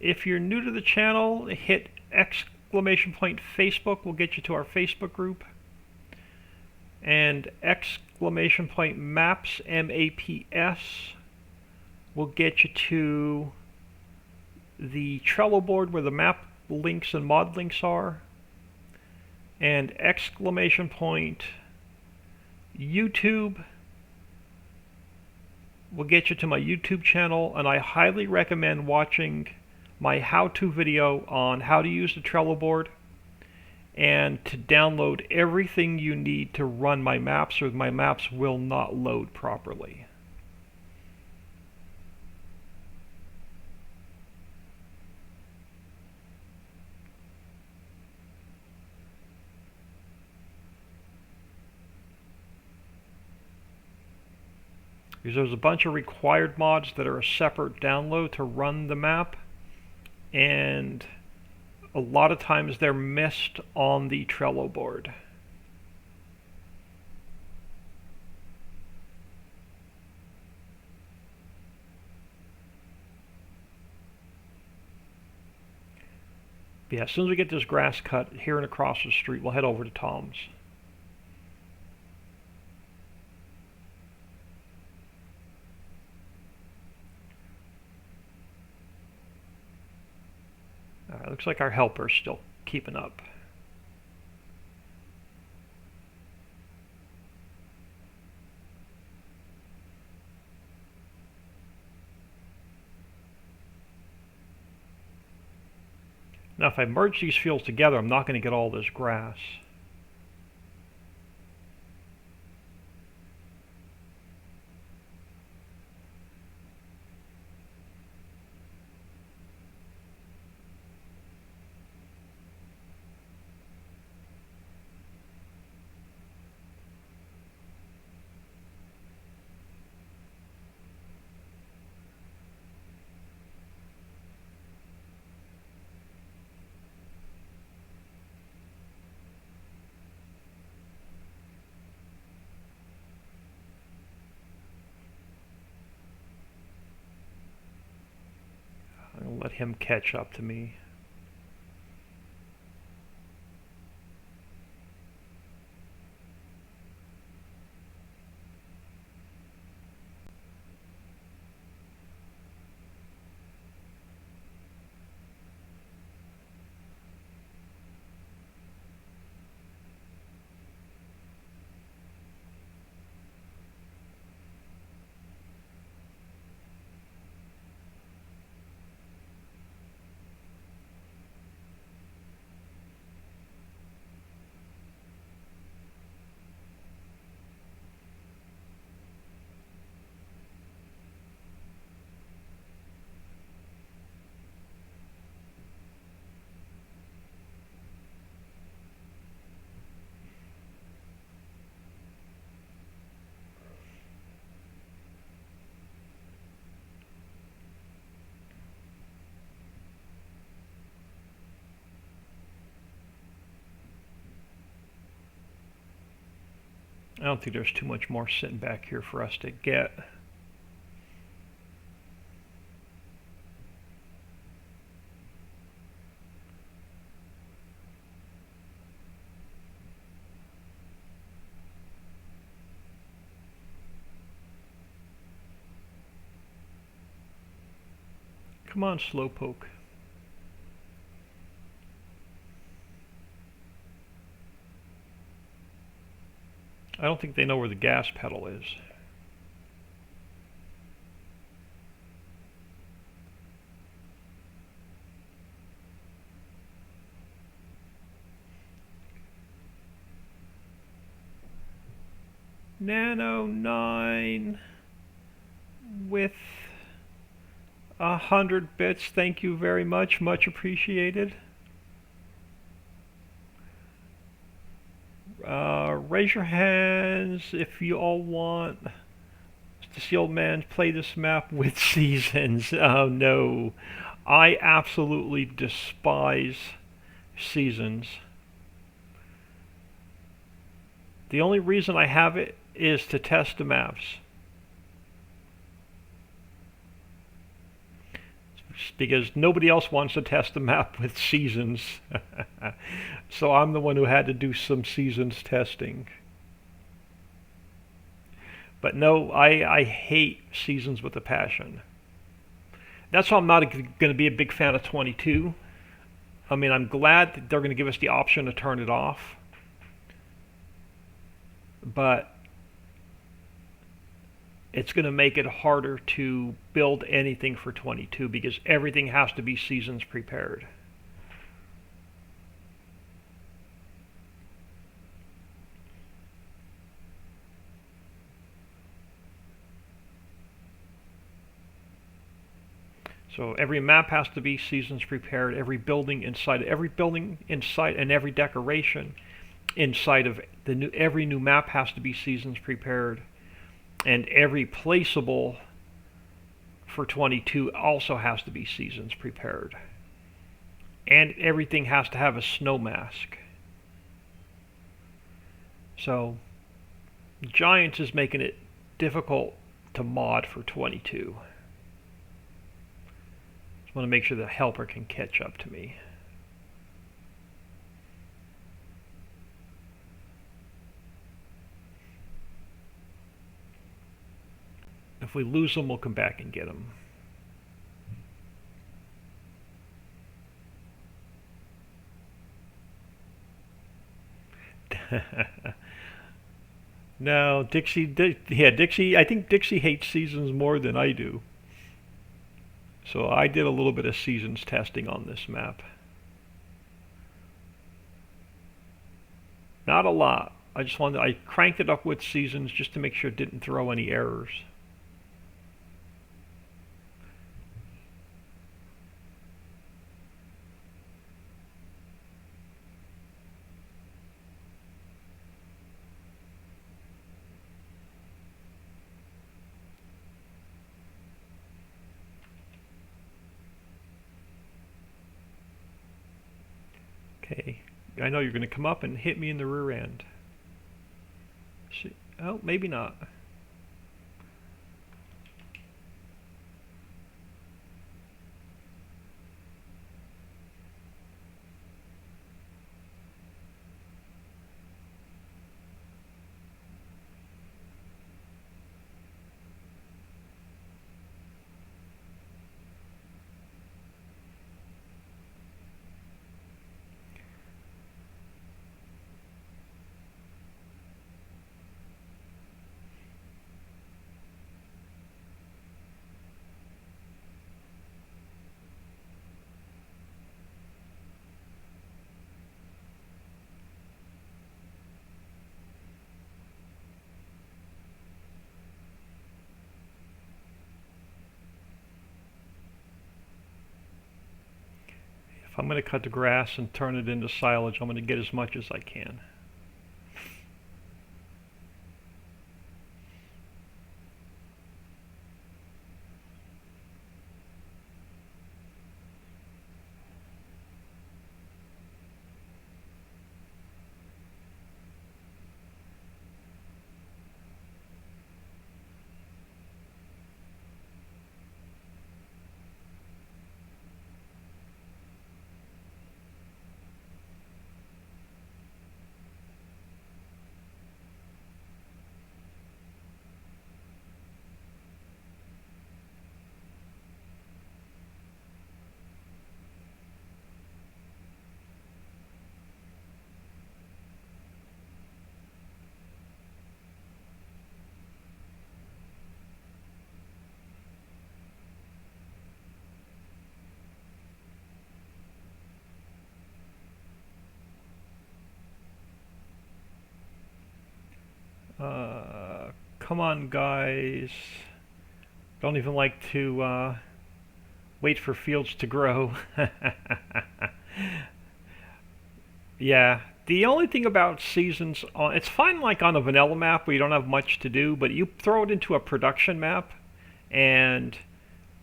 If you're new to the channel, hit exclamation point Facebook will get you to our Facebook group. And exclamation point maps, M-A-P-S, will get you to the Trello board where the map links and mod links are. And exclamation point YouTube will get you to my YouTube channel, and I highly recommend watching my how-to video on how to use the Trello board and to download everything you need to run my maps, or my maps will not load properly. Because there's a bunch of required mods that are a separate download to run the map, and a lot of times they're missed on the Trello board. But yeah, as soon as we get this grass cut here and across the street, we'll head over to Tom's. Alright, looks like our helper's still keeping up. Now if I merge these fields together, I'm not going to get all this grass. I'll let him catch up to me. I don't think there's too much more sitting back here for us to get. Come on, Slowpoke. I don't think they know where the gas pedal is. Nano 9 with 100 bits. Thank you very much. Much appreciated. Raise your hands if you all want Does the old man play this map with seasons? Oh no. I absolutely despise seasons. The only reason I have it is to test the maps. Because nobody else wants to test the map with seasons. So I'm the one who had to do some seasons testing. But no, I hate seasons with a passion. That's why I'm not going to be a big fan of 22. I mean, I'm glad that they're going to give us the option to turn it off. But it's going to make it harder to build anything for 22 because everything has to be seasons prepared. So every map has to be seasons prepared. Every building inside and every decoration inside of every new map has to be seasons prepared. And every placeable for 22 also has to be seasons prepared. And everything has to have a snow mask. So Giants is making it difficult to mod for 22. Just want to make sure the helper can catch up to me. If we lose them, we'll come back and get them. No, Dixie, I think Dixie hates seasons more than I do. So I did a little bit of seasons testing on this map. Not a lot. I cranked it up with seasons just to make sure it didn't throw any errors. Okay, I know you're going to come up and hit me in the rear end. Oh, maybe not. If I'm going to cut the grass and turn it into silage, I'm going to get as much as I can. Come on, guys. Don't even like to wait for fields to grow. Yeah, The only thing about seasons, it's fine like on a vanilla map where you don't have much to do, but you throw it into a production map, and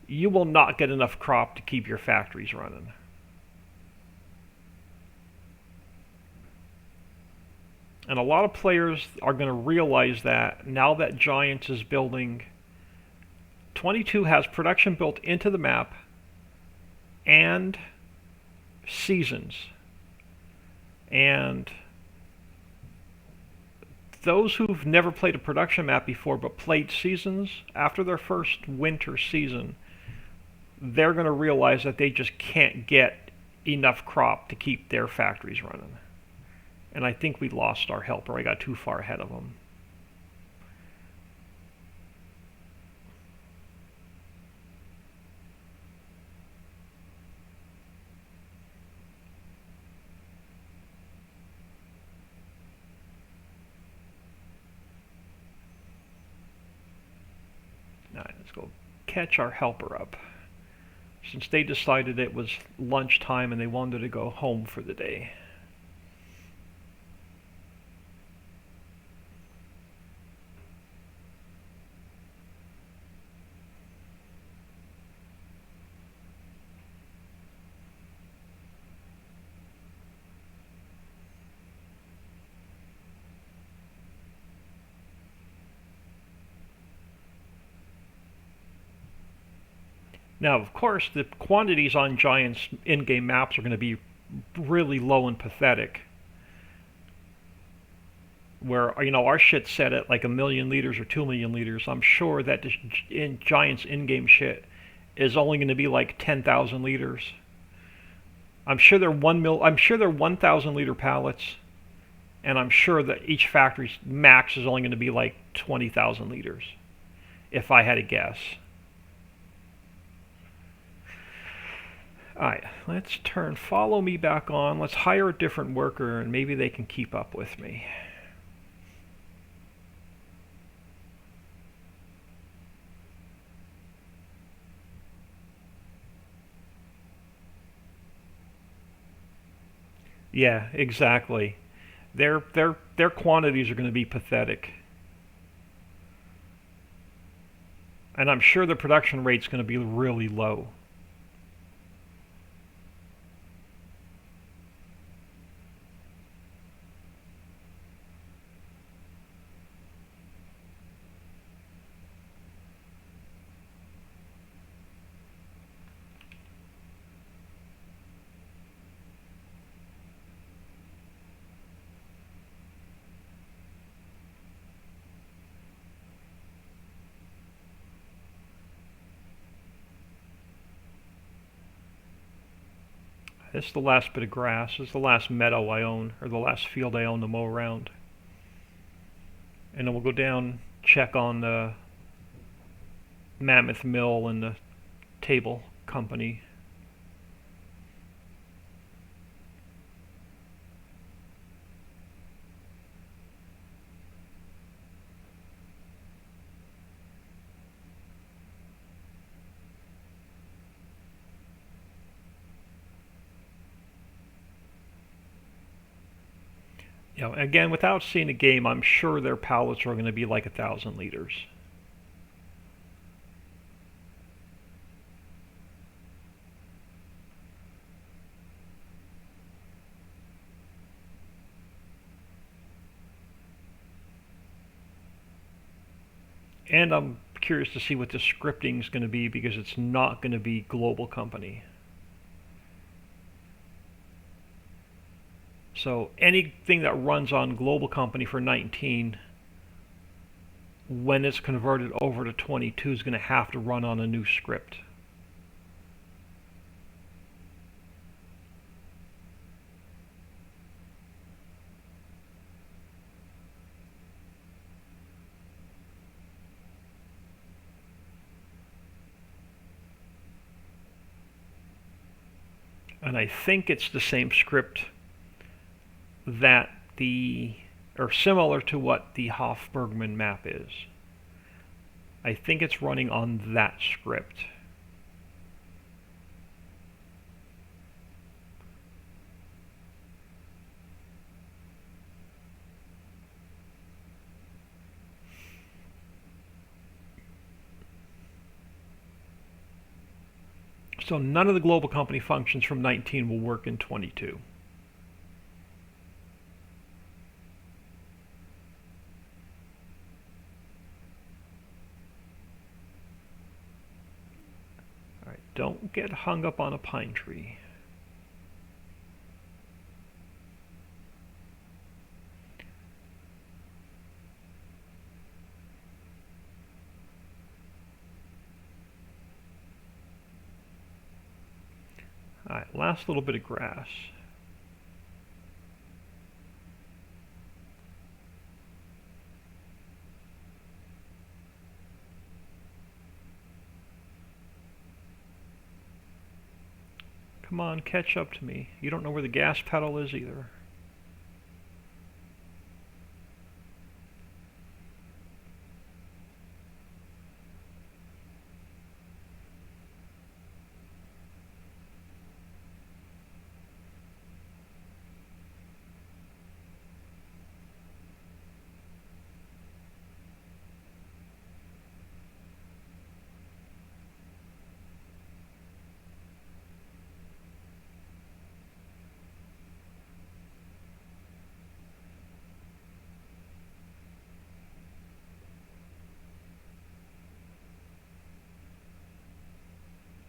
you will not get enough crop to keep your factories running. And a lot of players are going to realize that now that Giants is building. 22 has production built into the map and seasons. And those who've never played a production map before but played seasons, after their first winter season, they're going to realize that they just can't get enough crop to keep their factories running. And I think we lost our helper. I got too far ahead of them. Alright, let's go catch our helper up. Since they decided it was lunchtime and they wanted to go home for the day. Now, of course, the quantities on Giants in-game maps are going to be really low and pathetic. Where, you know, our shit's set at like 1,000,000 liters or 2,000,000 liters. I'm sure that Giants in-game shit is only going to be like 10,000 liters. I'm sure they're 1,000 liter pallets, and I'm sure that each factory's max is only going to be like 20,000 liters, if I had to guess. Alright, let's follow me back on. Let's hire a different worker and maybe they can keep up with me. Yeah, exactly. Their quantities are going to be pathetic. And I'm sure the production rate's going to be really low. This is the last bit of grass. This is the last meadow I own, or the last field I own to mow around. And then we'll go down, check on the Mammoth Mill and the Table Company. You know, again, without seeing a game, I'm sure their pallets are going to be like 1,000 liters. And I'm curious to see what the scripting is going to be because it's not going to be Global Company. So anything that runs on Global Company for 19, when it's converted over to 22, is going to have to run on a new script. And I think it's the same script that or similar to what the Hofbergman map is. I think it's running on that script. So none of the global company functions from 19 will work in 22. All right, don't get hung up on a pine tree. All right, last little bit of grass. Come on, catch up to me. You don't know where the gas pedal is either.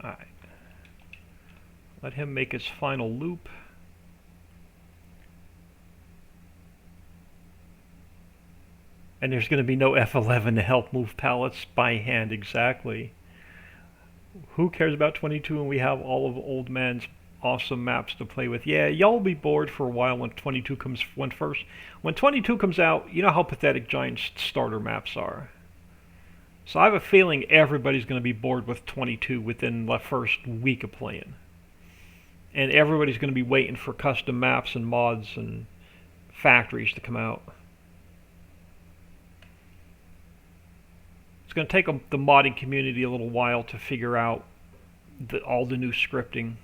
All right. Let him make his final loop. And there's going to be no F11 to help move pallets by hand exactly. Who cares about 22 when we have all of Old Man's awesome maps to play with? Yeah, y'all will be bored for a while when 22 comes when 22 comes out, you know how pathetic giant starter maps are. So I have a feeling everybody's going to be bored with 22 within the first week of playing. And everybody's going to be waiting for custom maps and mods and factories to come out. It's going to take the modding community a little while to figure out all the new scripting.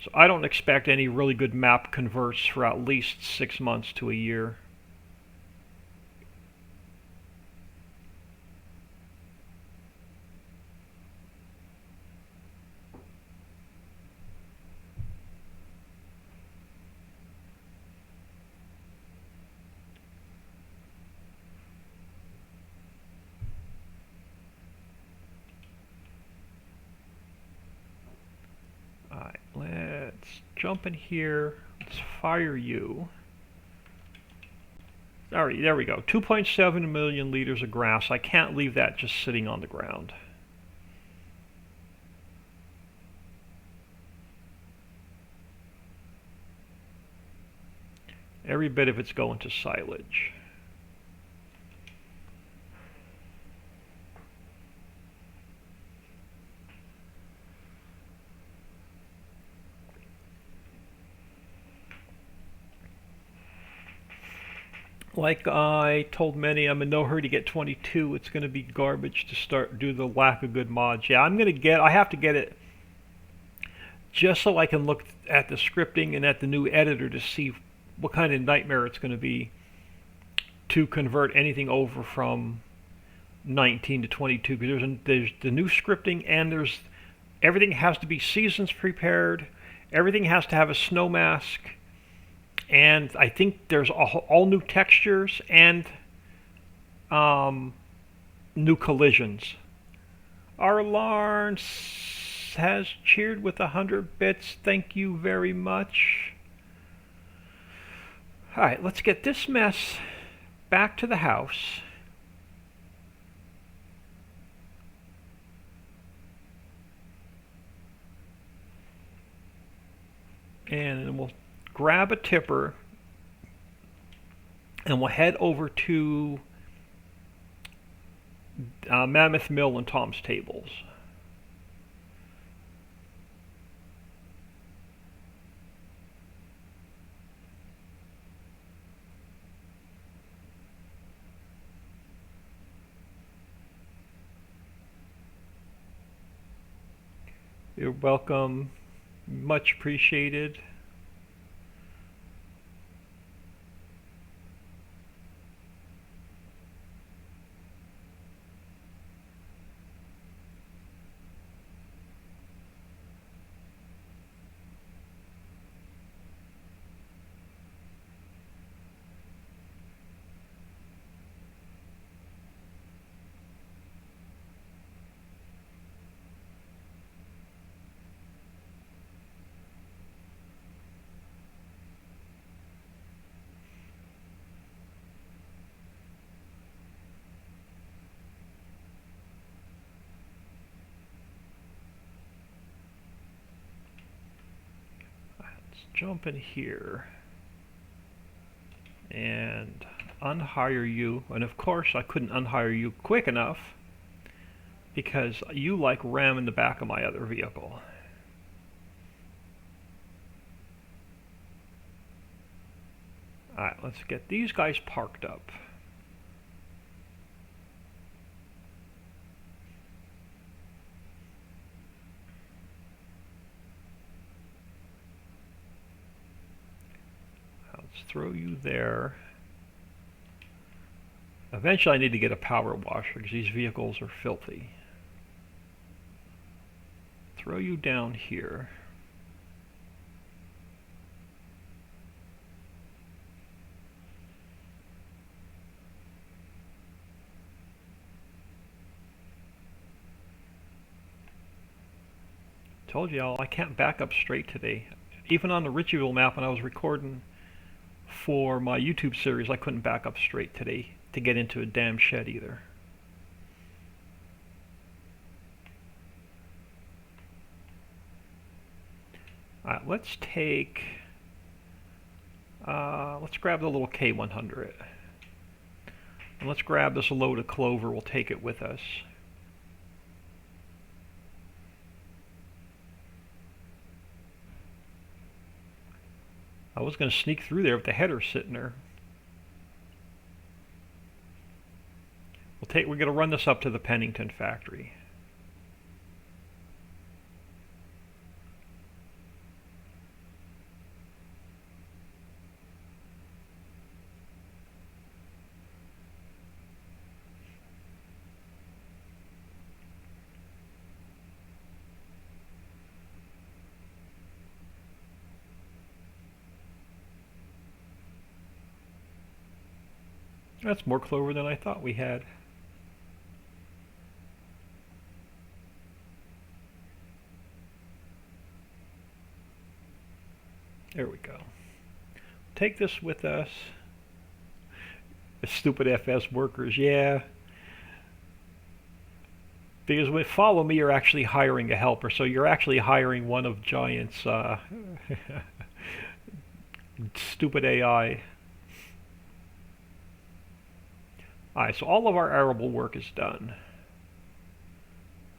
So I don't expect any really good map converts for at least 6 months to a year. Alright, let's jump in here. Let's fire you. Alright, there we go. 2.7 million liters of grass. I can't leave that just sitting on the ground. Every bit of it's going to silage. Like I told many, I'm in no hurry to get 22. It's going to be garbage to start due to the lack of good mods. Yeah, I have to get it just so I can look at the scripting and at the new editor to see what kind of nightmare it's going to be to convert anything over from 19 to 22. Because there's the new scripting and everything has to be seasons prepared. Everything has to have a snow mask. And I think there's all new textures and new collisions. Our Lawrence has cheered with 100 bits. Thank you very much. Alright, let's get this mess back to the house. And we'll grab a tipper and we'll head over to Mammoth Mill and Tom's Tables. You're welcome. Much appreciated. jump in here and unhire you. And of course I couldn't unhire you quick enough because you like ram in the back of my other vehicle. Alright, let's get these guys parked up. Let's throw you there. Eventually I need to get a power washer because these vehicles are filthy. Throw you down here. Told y'all I can't back up straight today. Even on the Ritchieville map when I was recording for my YouTube series, I couldn't back up straight today to get into a damn shed either. Alright, let's grab the little K100. And let's grab this load of clover, we'll take it with us. I was going to sneak through there with the header sitting there. We're going to run this up to the Pennington factory. That's more clover than I thought we had. There we go. Take this with us. The stupid FS workers, yeah. Because with follow me, you're actually hiring a helper, so you're actually hiring one of Giant's stupid AI. Alright, so all of our arable work is done.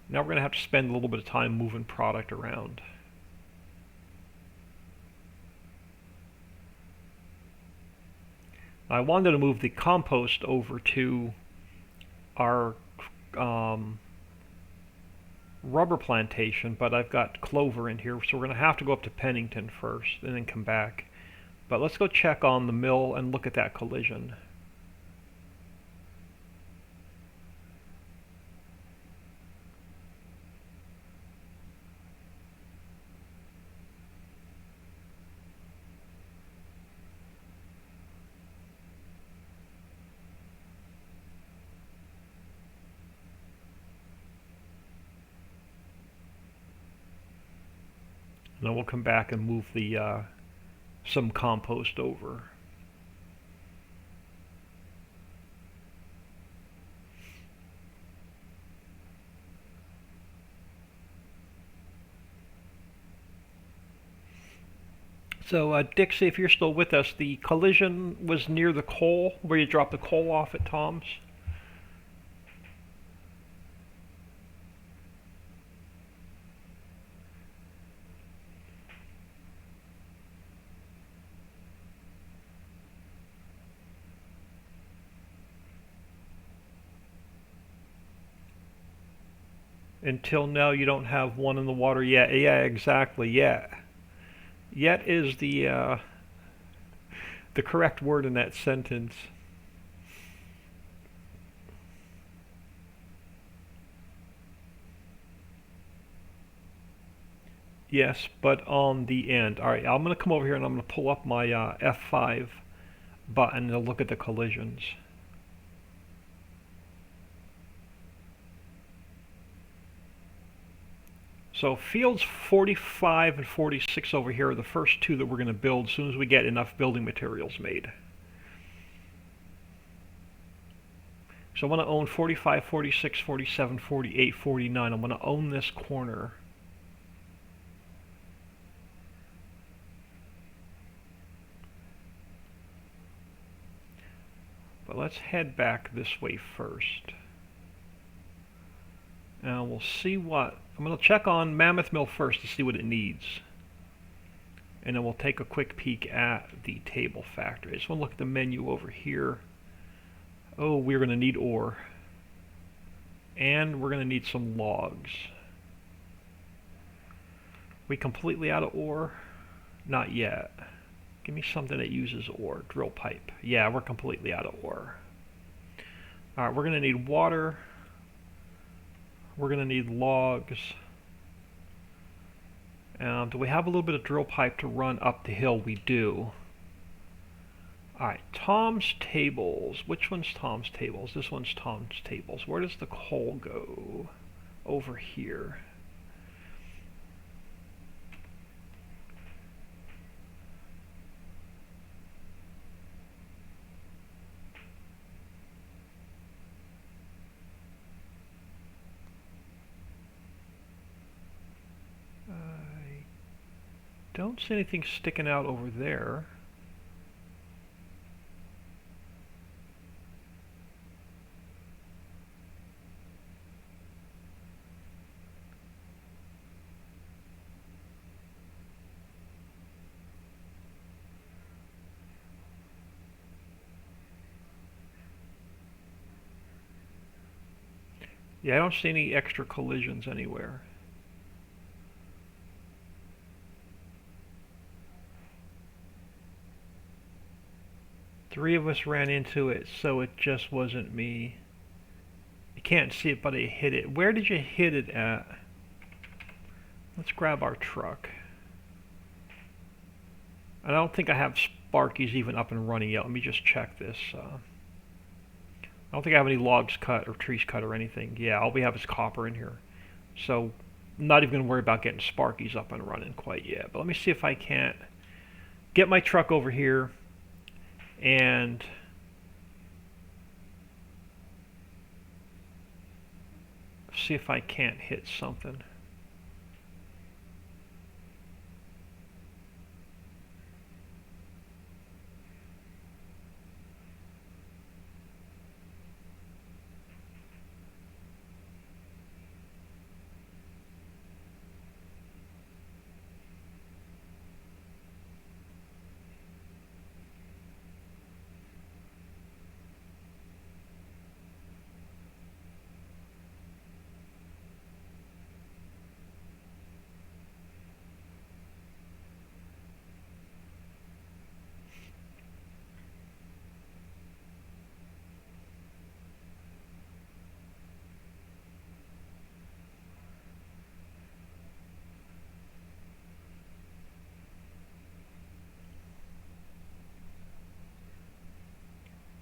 Now we're going to have to spend a little bit of time moving product around. I wanted to move the compost over to our rubber plantation, but I've got clover in here, so we're going to have to go up to Pennington first and then come back. But let's go check on the mill and look at that collision. And then we'll come back and move the some compost over. So Dixie, if you're still with us, the collision was near the coal, where you dropped the coal off at Tom's. Until now, you don't have one in the water yet. Yeah, exactly. Yet. Yet is the correct word in that sentence. Yes, but on the end. All right, I'm going to come over here and I'm going to pull up my F5 button to look at the collisions. So fields 45 and 46 over here are the first two that we're going to build as soon as we get enough building materials made. So I want to own 45, 46, 47, 48, 49. I'm going to own this corner. But let's head back this way first. And we'll see what... I'm going to check on Mammoth Mill first to see what it needs. And then we'll take a quick peek at the table factory. I just want to look at the menu over here. Oh, we're going to need ore. And we're going to need some logs. We completely out of ore? Not yet. Give me something that uses ore. Drill pipe. Yeah, we're completely out of ore. Alright, we're going to need water. We're going to need logs. Do we have a little bit of drill pipe to run up the hill? We do. Alright, Tom's Tables. Which one's Tom's Tables? This one's Tom's Tables. Where does the coal go? Over here. I don't see anything sticking out over there. Yeah, I don't see any extra collisions anywhere. Three of us ran into it, so it just wasn't me. You can't see it, but I hit it. Where did you hit it at? Let's grab our truck. I don't think I have Sparkies even up and running yet. Let me just check this. I don't think I have any logs cut or trees cut or anything. Yeah, all we have is copper in here. So, I'm not even going to worry about getting Sparkies up and running quite yet. But let me see if I can't get my truck over here and see if I can't hit something.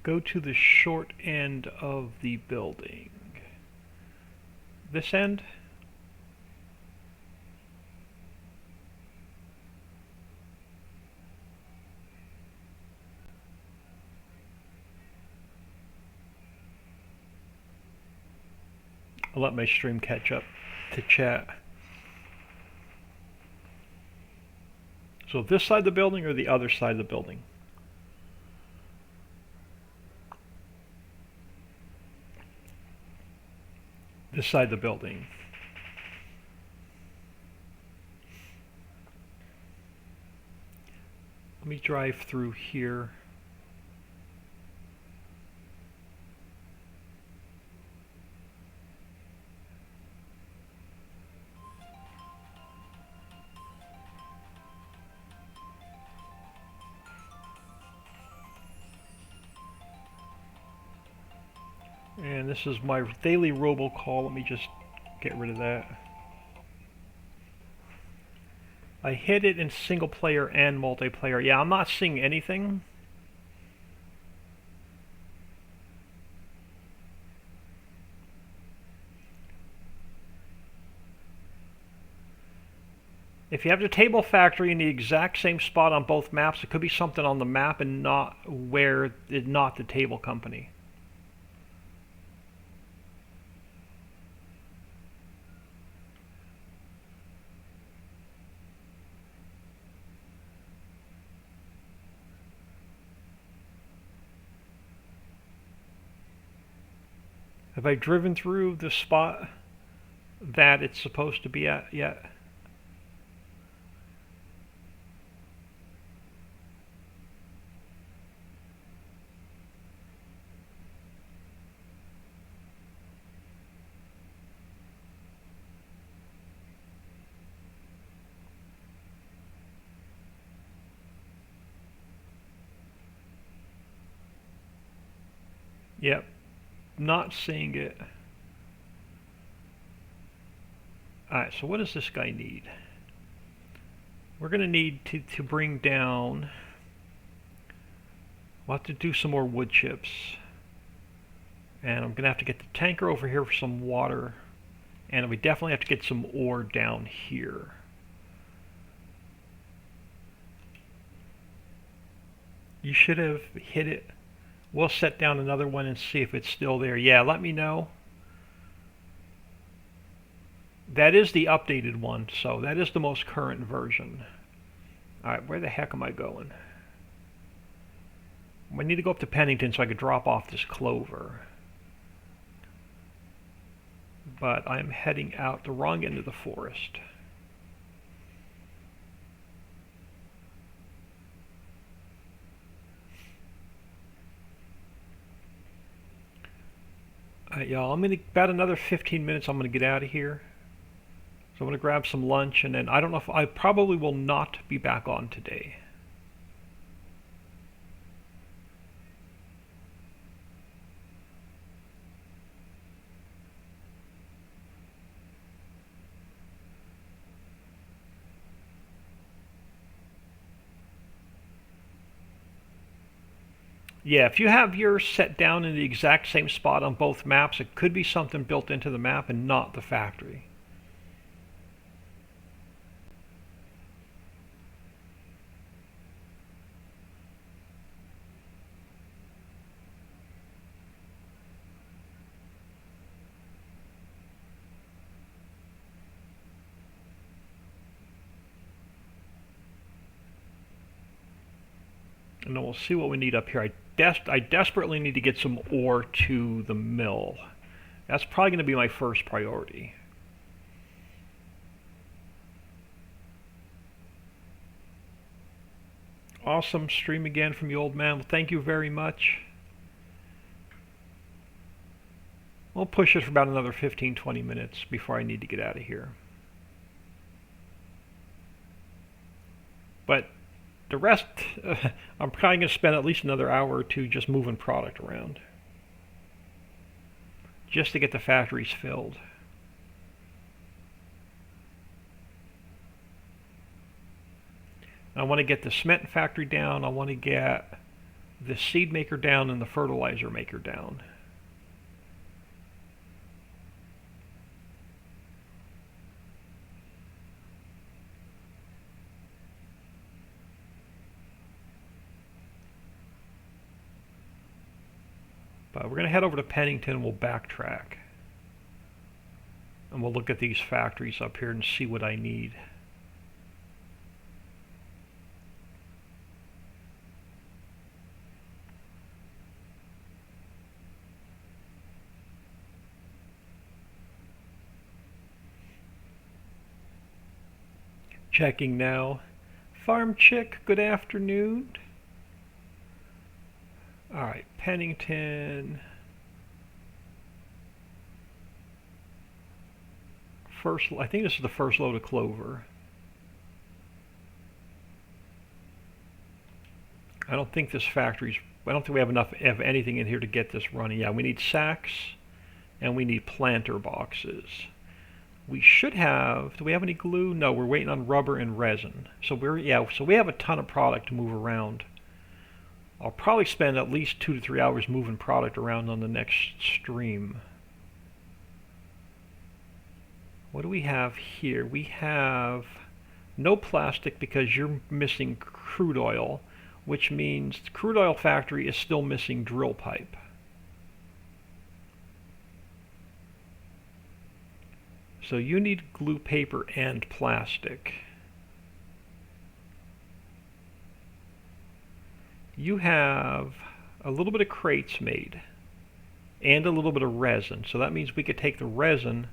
Go to the short end of the building. This end? I'll let my stream catch up to chat. So this side of the building or the other side of the building? This side of the building. Let me drive through here. And this is my daily robocall. Let me just get rid of that. I hit it in single player and multiplayer. Yeah, I'm not seeing anything. If you have the table factory in the exact same spot on both maps, it could be something on the map and not where it's not the table company. Have I driven through the spot that it's supposed to be at yet? Yep, not seeing it. Alright, so what does this guy need? We're going to need to bring down... We'll have to do some more wood chips. And I'm going to have to get the tanker over here for some water. And we definitely have to get some ore down here. You should have hit it. We'll set down another one and see if it's still there. Yeah, let me know. That is the updated one, so that is the most current version. Alright, where the heck am I going? I need to go up to Pennington so I could drop off this clover. But I'm heading out the wrong end of the forest. Alright, y'all, I'm going to, about another 15 minutes, I'm going to get out of here. So I'm going to grab some lunch, and then I don't know if I probably will not be back on today. Yeah, if you have yours set down in the exact same spot on both maps, it could be something built into the map and not the factory. And then we'll see what we need up here. I desperately need to get some ore to the mill. That's probably going to be my first priority. Awesome stream again from you, old man. Well, thank you very much. We'll push it for about another 15-20 minutes before I need to get out of here. But the rest, I'm probably going to spend at least another hour or two just moving product around. Just to get the factories filled. I want to get the cement factory down. I want to get the seed maker down and the fertilizer maker down. But we're going to head over to Pennington and we'll backtrack. And we'll look at these factories up here and see what I need. Checking now. Farm Chick, good afternoon. Alright, Pennington. First, I think this is the first load of clover. I don't think this factory's, I don't think we have enough of anything in here to get this running. Yeah, we need sacks and we need planter boxes. We should have, do we have any glue? No, we're waiting on rubber and resin. So we have a ton of product to move around. I'll probably spend at least 2 to 3 hours moving product around on the next stream. What do we have here? We have no plastic because you're missing crude oil, which means the crude oil factory is still missing drill pipe. So you need glue paper and plastic. You have a little bit of crates made. and a little bit of resin. So that means we could take the resin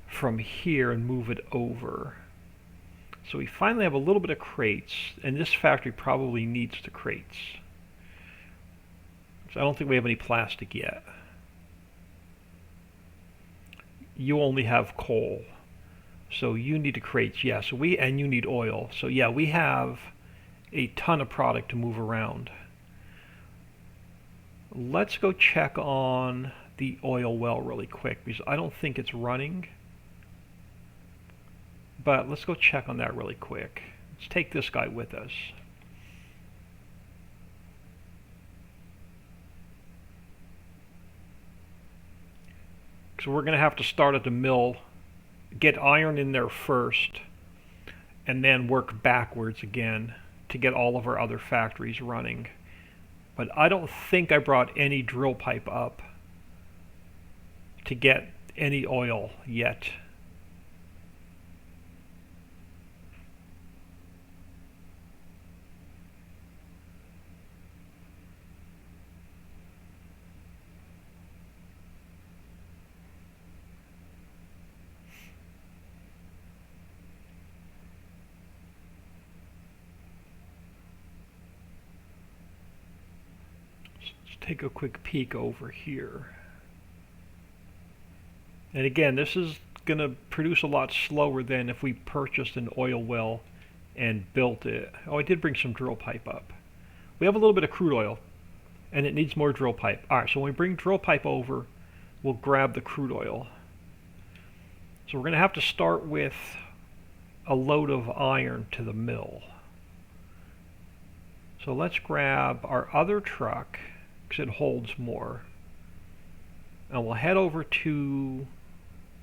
from here and move it over. So we finally have a little bit of crates, and this factory probably needs the crates. So I don't think we have any plastic yet. You only have coal. So you need the crates, yeah. So and you need oil. So yeah, we have a ton of product to move around. Let's go check on the oil well really quick because I don't think it's running. But let's go check on that really quick. Let's take this guy with us. So we're going to have to start at the mill, get iron in there first, and then work backwards again to get all of our other factories running. But I don't think I brought any drill pipe up to get any oil yet. Take a quick peek over here. And again, this is going to produce a lot slower than if we purchased an oil well and built it. Oh, I did bring some drill pipe up. We have a little bit of crude oil, and it needs more drill pipe. All right, so when we bring drill pipe over, we'll grab the crude oil. So we're going to have to start with a load of iron to the mill. So let's grab our other truck, because it holds more. And we'll head over to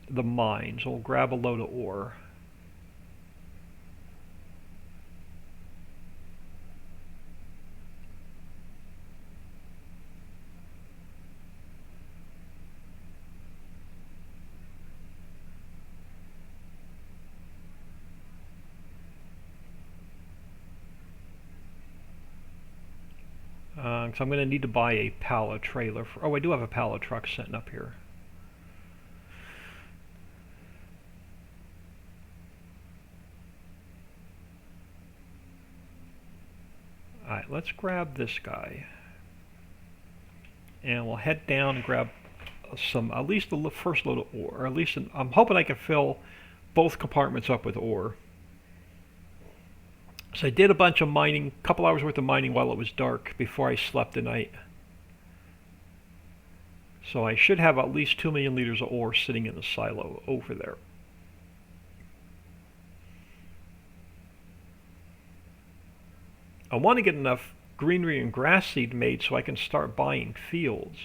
the mines. We'll grab a load of ore. So I'm going to need to buy a pallet trailer. Oh, I do have a pallet truck sitting up here. Alright, let's grab this guy. And we'll head down and grab at least the first load of ore. Or at least, I'm hoping I can fill both compartments up with ore. So I did a bunch of mining, a couple hours worth of mining while it was dark before I slept tonight. So I should have at least 2 million liters of ore sitting in the silo over there. I want to get enough greenery and grass seed made so I can start buying fields.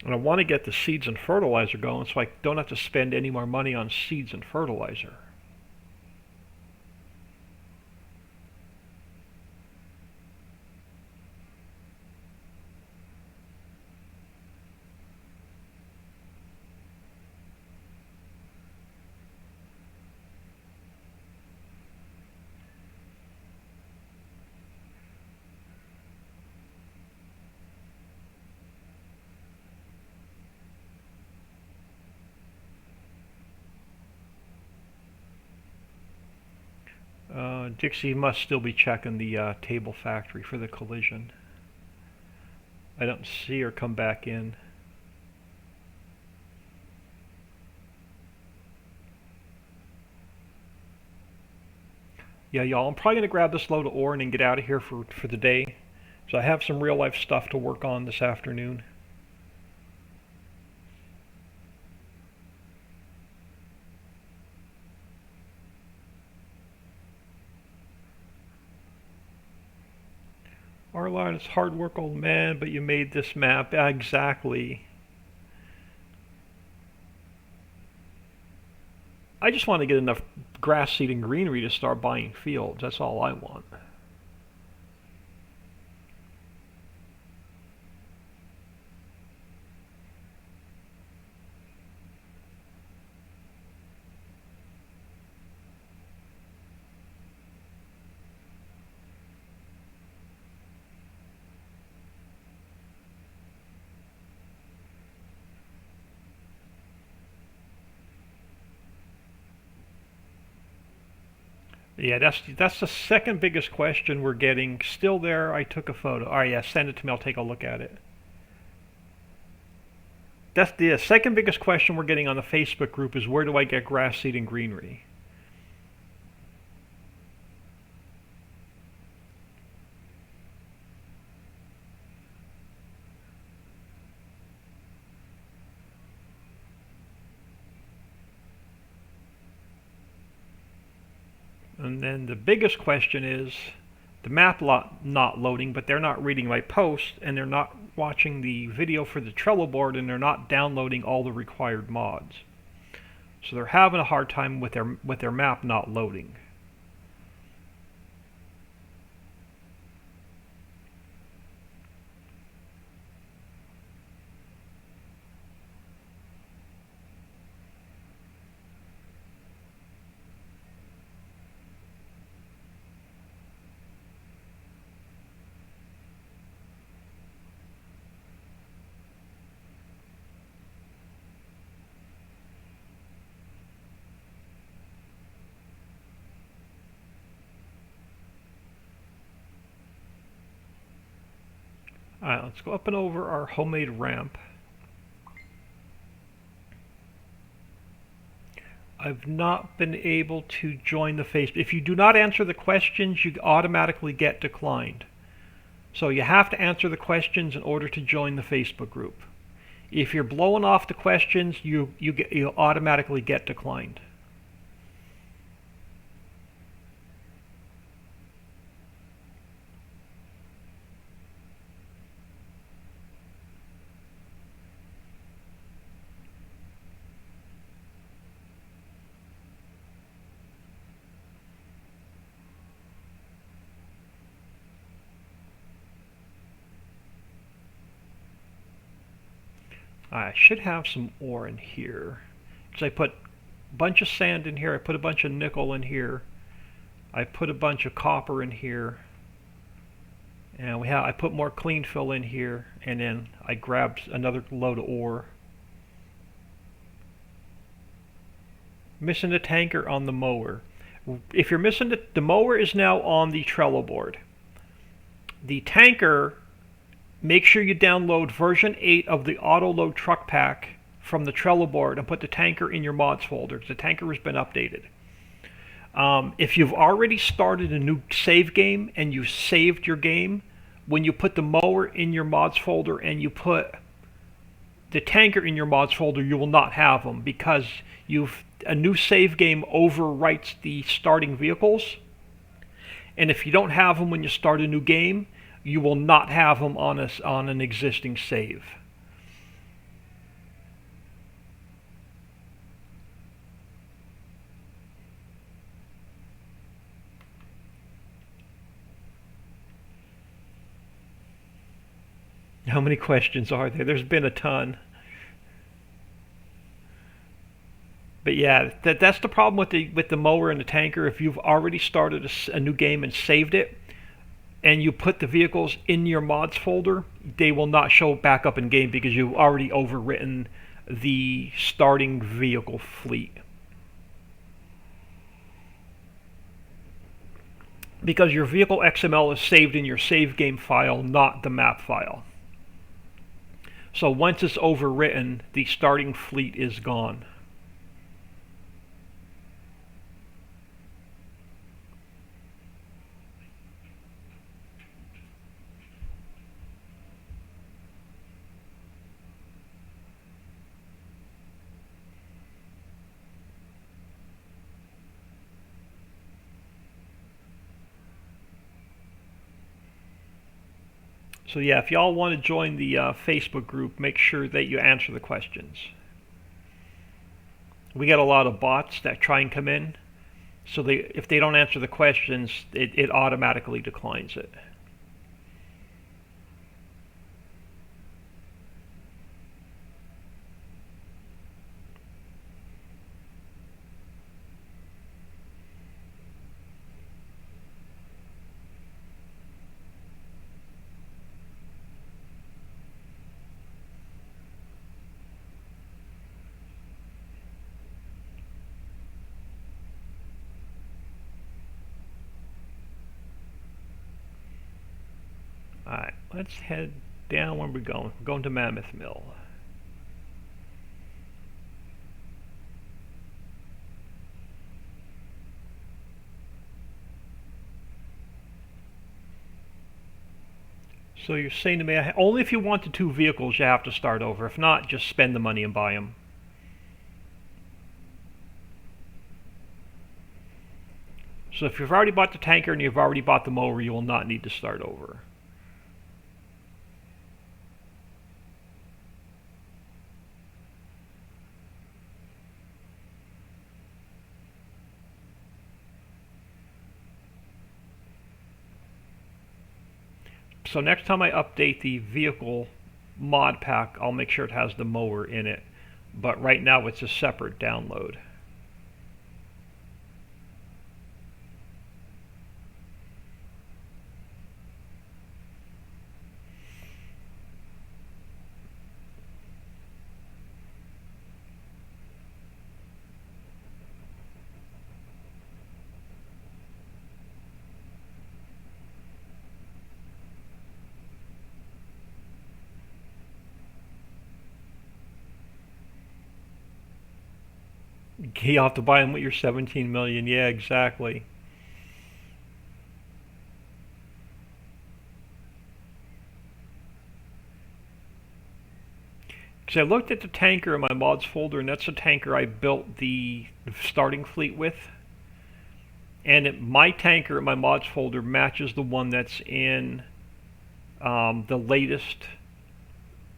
And I want to get the seeds and fertilizer going so I don't have to spend any more money on seeds and fertilizer. Dixie must still be checking the table factory for the collision. I don't see her come back in. Yeah, y'all, I'm probably going to grab this load of ore and then get out of here for the day. So I have some real life stuff to work on this afternoon. Arline, it's hard work, old man, but you made this map. Exactly. I just want to get enough grass seed and greenery to start buying fields. That's all I want. Yeah, that's the second biggest question we're getting. Still there. I took a photo. All right, yeah, send it to me. I'll take a look at it. That's the second biggest question we're getting on the Facebook group is where do I get grass seed and greenery? And then the biggest question is the map lot not loading, but they're not reading my post, and they're not watching the video for the Trello board, and they're not downloading all the required mods. So they're having a hard time with their map not loading. Alright, let's go up and over our homemade ramp. I've not been able to join the Facebook. If you do not answer the questions, you automatically get declined. So you have to answer the questions in order to join the Facebook group. If you're blowing off the questions, you automatically get declined. I should have some ore in here. Because I put a bunch of sand in here, I put a bunch of nickel in here, I put a bunch of copper in here, and I put more clean fill in here, and then I grabbed another load of ore. Missing the tanker on the mower. If you're missing the mower is now on the Trello board. The tanker, make sure you download version 8 of the auto load truck pack from the Trello board and put the tanker in your mods folder. The tanker has been updated. If you've already started a new save game and you saved your game, when you put the mower in your mods folder and you put the tanker in your mods folder, you will not have them because a new save game overwrites the starting vehicles. And if you don't have them when you start a new game, you will not have them on an existing save. How many questions are there? There's been a ton. But yeah, that's the problem with the mower and the tanker. If you've already started a new game and saved it, and you put the vehicles in your mods folder, they will not show back up in game because you've already overwritten the starting vehicle fleet. Because your vehicle XML is saved in your save game file, not the map file. So once it's overwritten, the starting fleet is gone. So yeah, if y'all want to join the Facebook group, make sure that you answer the questions. We get a lot of bots that try and come in, so if they don't answer the questions, it automatically declines it. let's head down. Where are we going? We're going to Mammoth Mill. So you're saying to me, only if you want the two vehicles you have to start over. If not, just spend the money and buy them. So if you've already bought the tanker and you've already bought the mower, you will not need to start over. So next time I update the vehicle mod pack, I'll make sure it has the mower in it. But right now it's a separate download. You have to buy them with your 17 million. Yeah, exactly. Because I looked at the tanker in my mods folder, and that's the tanker I built the starting fleet with. And my tanker in my mods folder matches the one that's in the latest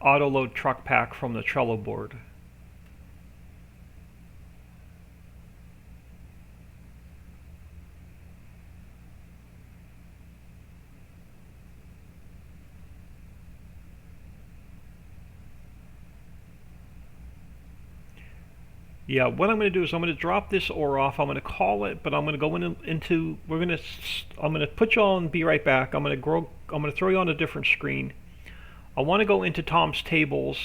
autoload truck pack from the Trello board. Yeah, what I'm going to do is I'm going to drop this ore off. I'm going to call it, but I'm going to go into I'm going to put you on. Be right back. I'm going to throw you on a different screen. I want to go into Tom's tables,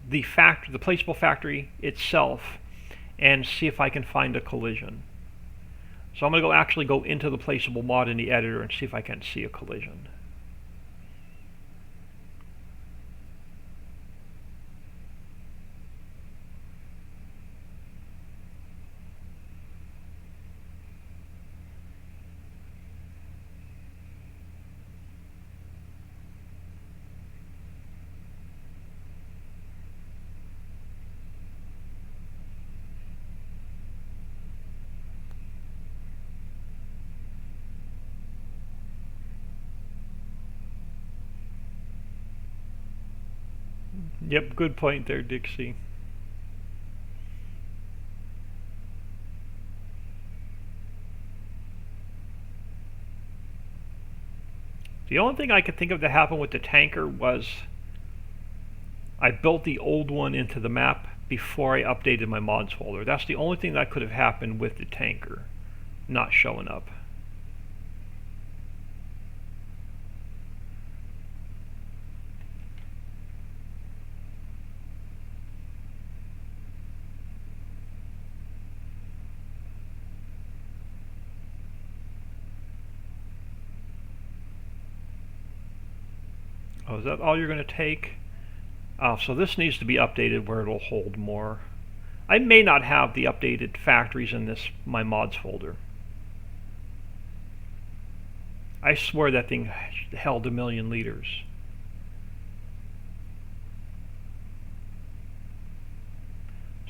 the placeable factory itself, and see if I can find a collision. So I'm going to actually go into the placeable mod in the editor and see if I can see a collision. Yep, good point there, Dixie. The only thing I could think of that happened with the tanker was I built the old one into the map before I updated my mods folder. That's the only thing that could have happened with the tanker not showing up. Oh, is that all you're going to take? So this needs to be updated where it'll hold more. I may not have the updated factories in my mods folder. I swear that thing held 1,000,000 liters.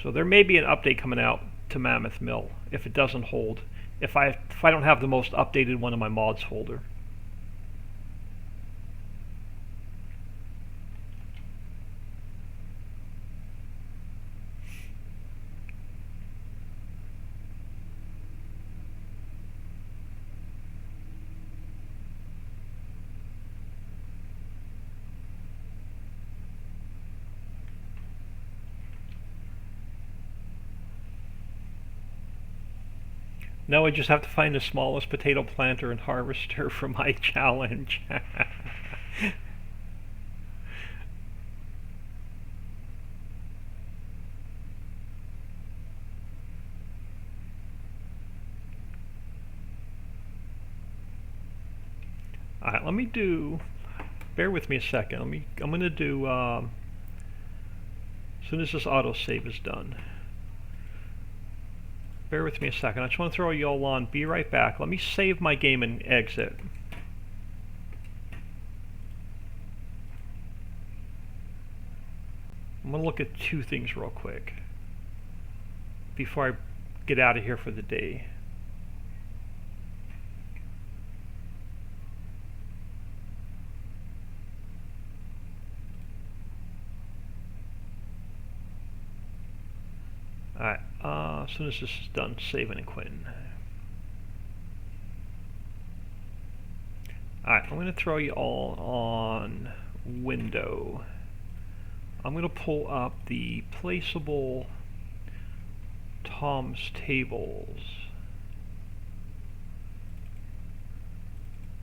So there may be an update coming out to Mammoth Mill if it doesn't hold. If I don't have the most updated one in my mods folder. Now I just have to find the smallest potato planter and harvester for my challenge. Alright, let me do bear with me a second. I'm going to do, as soon as this autosave is done. Bear with me a second. I just want to throw you all on. Be right back. Let me save my game and exit. I'm going to look at two things real quick before I get out of here for the day. Alright, as soon as this is done, saving and quitting. Alright, I'm going to throw you all on window. I'm going to pull up the placeable Tom's tables.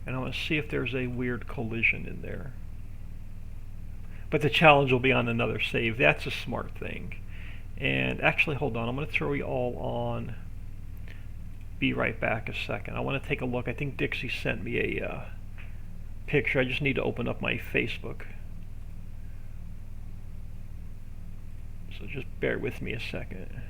And I'm going to see if there's a weird collision in there. But the challenge will be on another save. That's a smart thing. And actually, hold on. I'm going to throw you all on. Be right back a second. I want to take a look. I think Dixie sent me a picture. I just need to open up my Facebook. So just bear with me a second.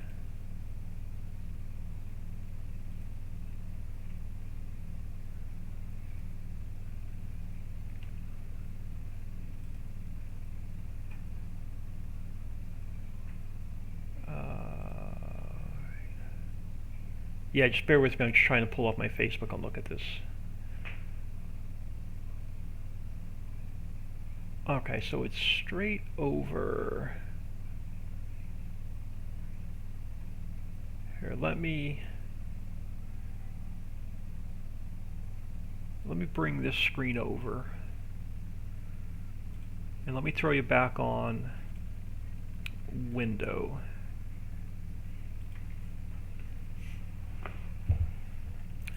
Yeah, just bear with me. I'm just trying to pull up my Facebook and look at this. Okay, so it's straight over. Here, let me bring this screen over. And let me throw you back on window.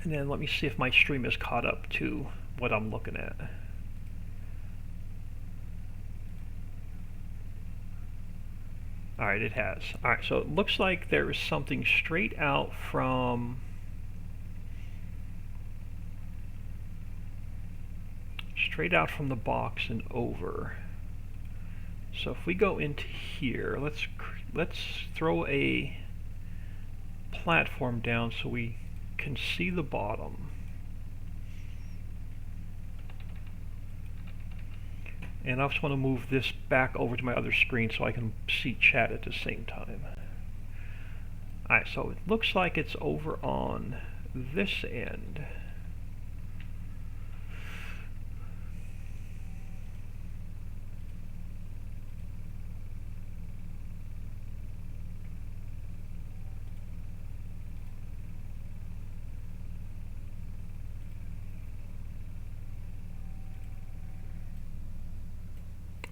And then let me see if my stream is caught up to what I'm looking at. Alright, it has. Alright, so it looks like there is something straight out from the box and over. So if we go into here, let's throw a platform down so we can see the bottom. And I just want to move this back over to my other screen so I can see chat at the same time. Alright, so it looks like it's over on this end.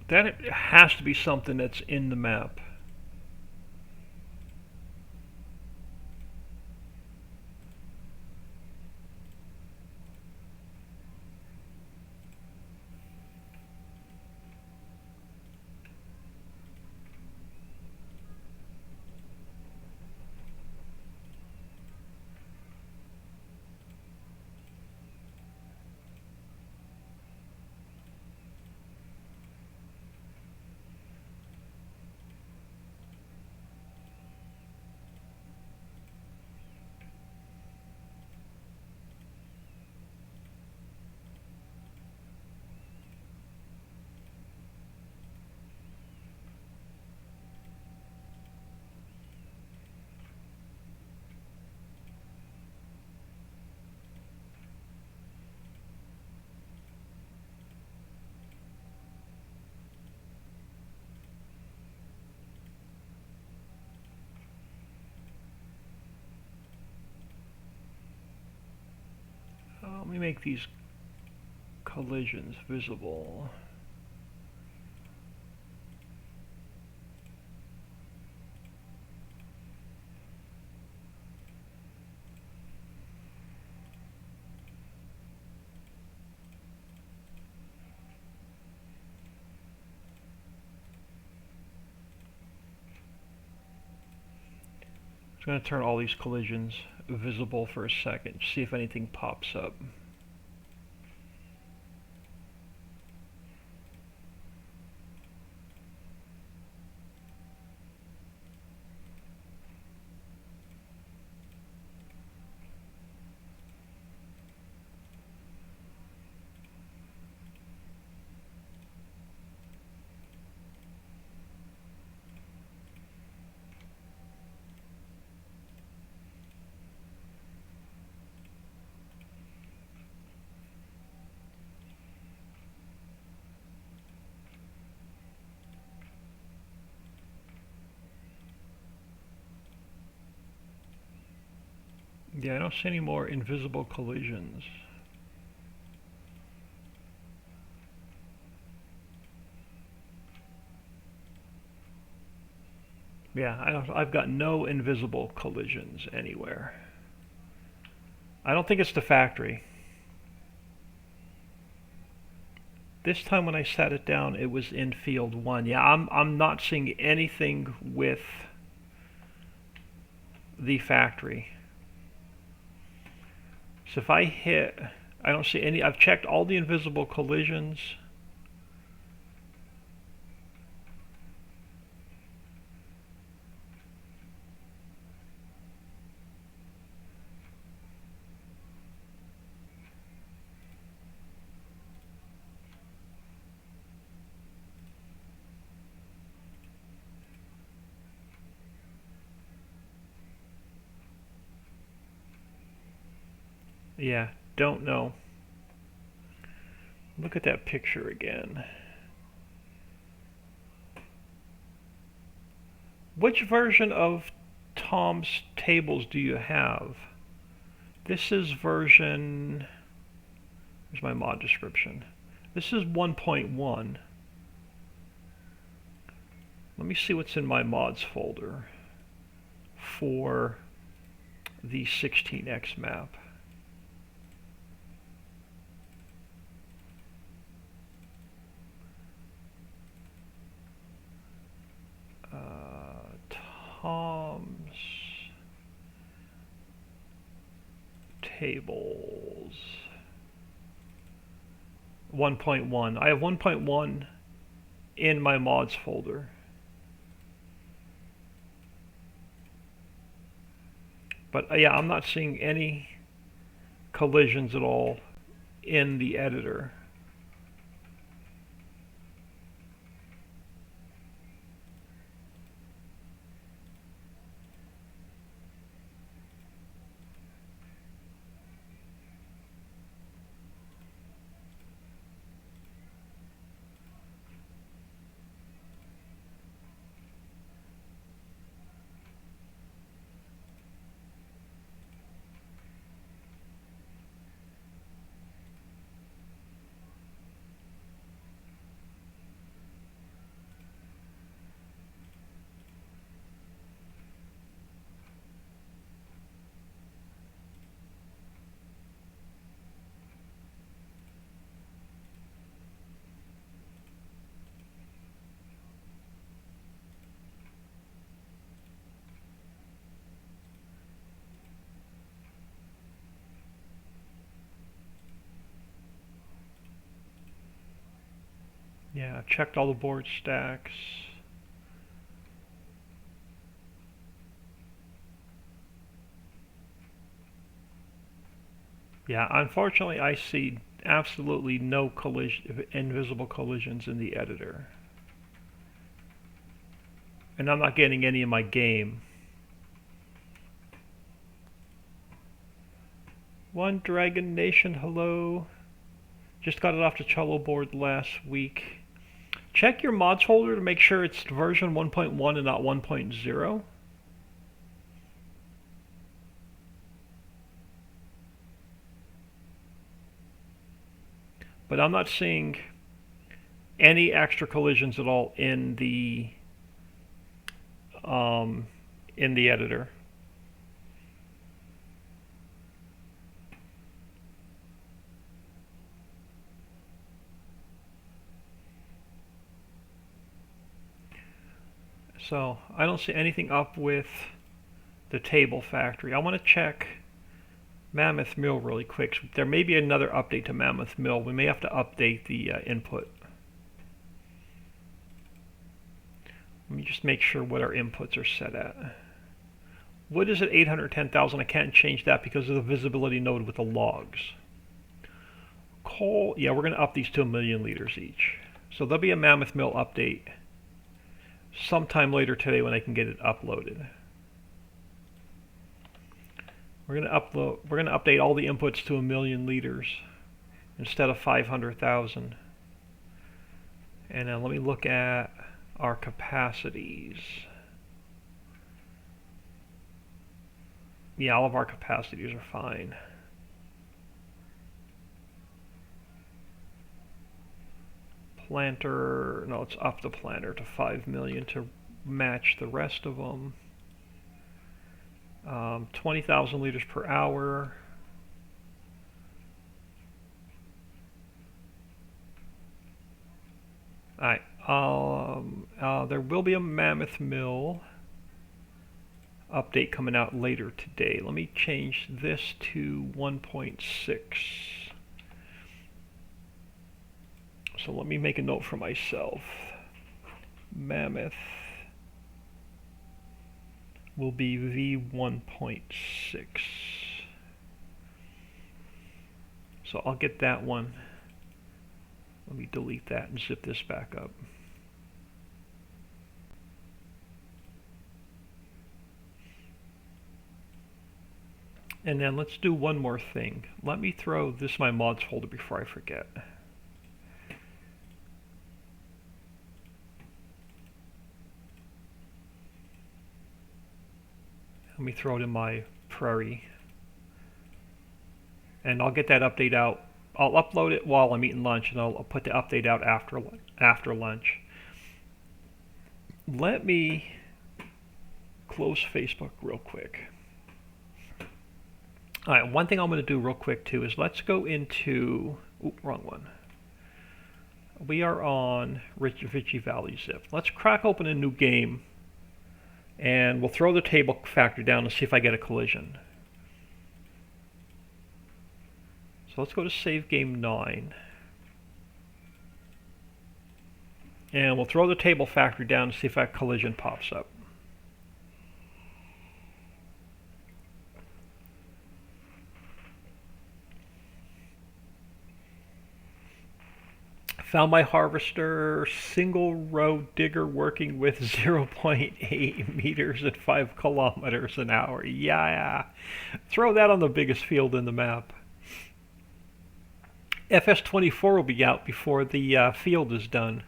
That has to be something that's in the map. Let me make these collisions visible. I'm going to turn all these collisions visible for a second, see if anything pops up. Yeah, I don't see any more invisible collisions. Yeah, I've got no invisible collisions anywhere. I don't think it's the factory. This time when I sat it down, it was in field 1. Yeah, I'm not seeing anything with the factory. So if I hit, I don't see any. I've checked all the invisible collisions. Yeah, don't know. Look at that picture again. Which version of Tom's tables do you have? This is version, here's my mod description. This is 1.1. Let me see what's in my mods folder for the 16x map. Tom's tables 1.1. I have 1.1 in my mods folder. But yeah, I'm not seeing any collisions at all in the editor. Yeah, I've checked all the board stacks. Yeah, unfortunately I see absolutely no invisible collisions in the editor. And I'm not getting any in my game. One Dragon Nation, hello. Just got it off the Cholo board last week. Check your mods folder to make sure it's version 1.1 and not 1.0. But I'm not seeing any extra collisions at all in the editor. So I don't see anything up with the table factory. I want to check Mammoth Mill really quick. There may be another update to Mammoth Mill. We may have to update the input. Let me just make sure what our inputs are set at. Wood is at 810,000. I can't change that because of the visibility node with the logs. Coal, yeah, we're going to up these to 1,000,000 liters each. So there'll be a Mammoth Mill update sometime later today when I can get it uploaded. We're going to update all the inputs to 1,000,000 liters instead of 500,000. And then let me look at our capacities. Yeah, all of our capacities are fine. Planter, no, let's up the planter to 5 million to match the rest of them. 20,000 liters per hour. Alright, there will be a mammoth mill update coming out later today. Let me change this to 1.6. So let me make a note for myself. Mammoth will be V1.6. So I'll get that one. Let me delete that and zip this back up. And then let's do one more thing. Let me throw this in my mods folder before I forget. Let me throw it in my prairie. And I'll get that update out. I'll upload it while I'm eating lunch, and I'll put the update out after lunch. Let me close Facebook real quick. Alright, one thing I'm going to do real quick too is let's go into... Oop, wrong one. We are on Ritchie Valley Zip. Let's crack open a new game, and we'll throw the table factor down and see if I get a collision. So let's go to save game 9. And we'll throw the table factor down and see if that collision pops up. Found my harvester, single row digger working with 0.8 meters at 5 kilometers an hour. Yeah, throw that on the biggest field in the map. FS24 will be out before the field is done.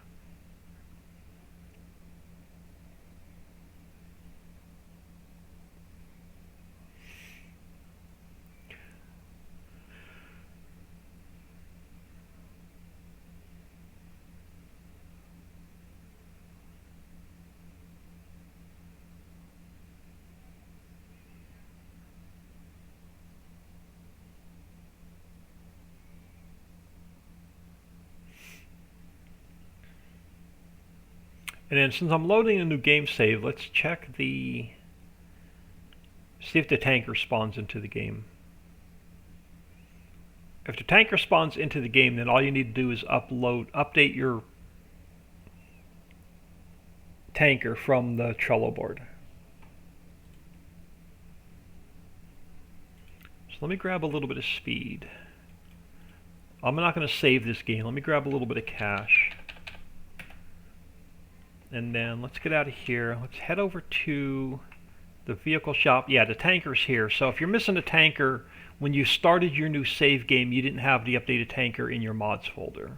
And then since I'm loading a new game save, let's check see if the tanker spawns into the game. If the tanker spawns into the game, then all you need to do is update your tanker from the Trello board. So let me grab a little bit of speed. I'm not going to save this game. Let me grab a little bit of cash. And then let's get out of here. Let's head over to the vehicle shop. Yeah, the tanker's here. So if you're missing a tanker, when you started your new save game, you didn't have the updated tanker in your mods folder.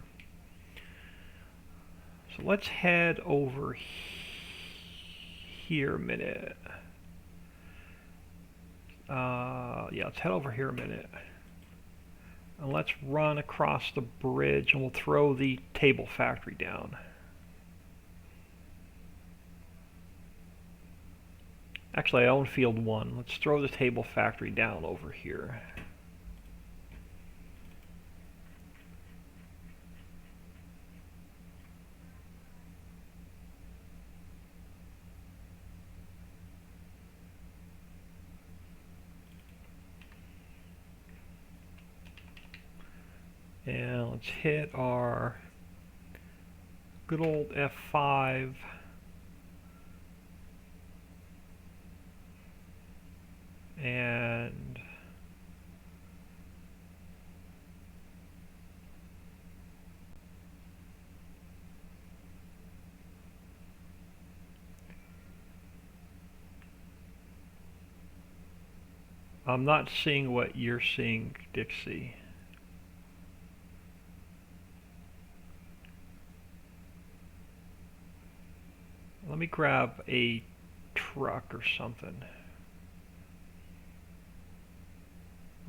So let's head over here a minute. Yeah, let's head over here a minute. And let's run across the bridge, and we'll throw the table factory down. Actually, I own field 1. Let's throw the table factory down over here. And let's hit our good old F5. And I'm not seeing what you're seeing, Dixie. Let me grab a truck or something.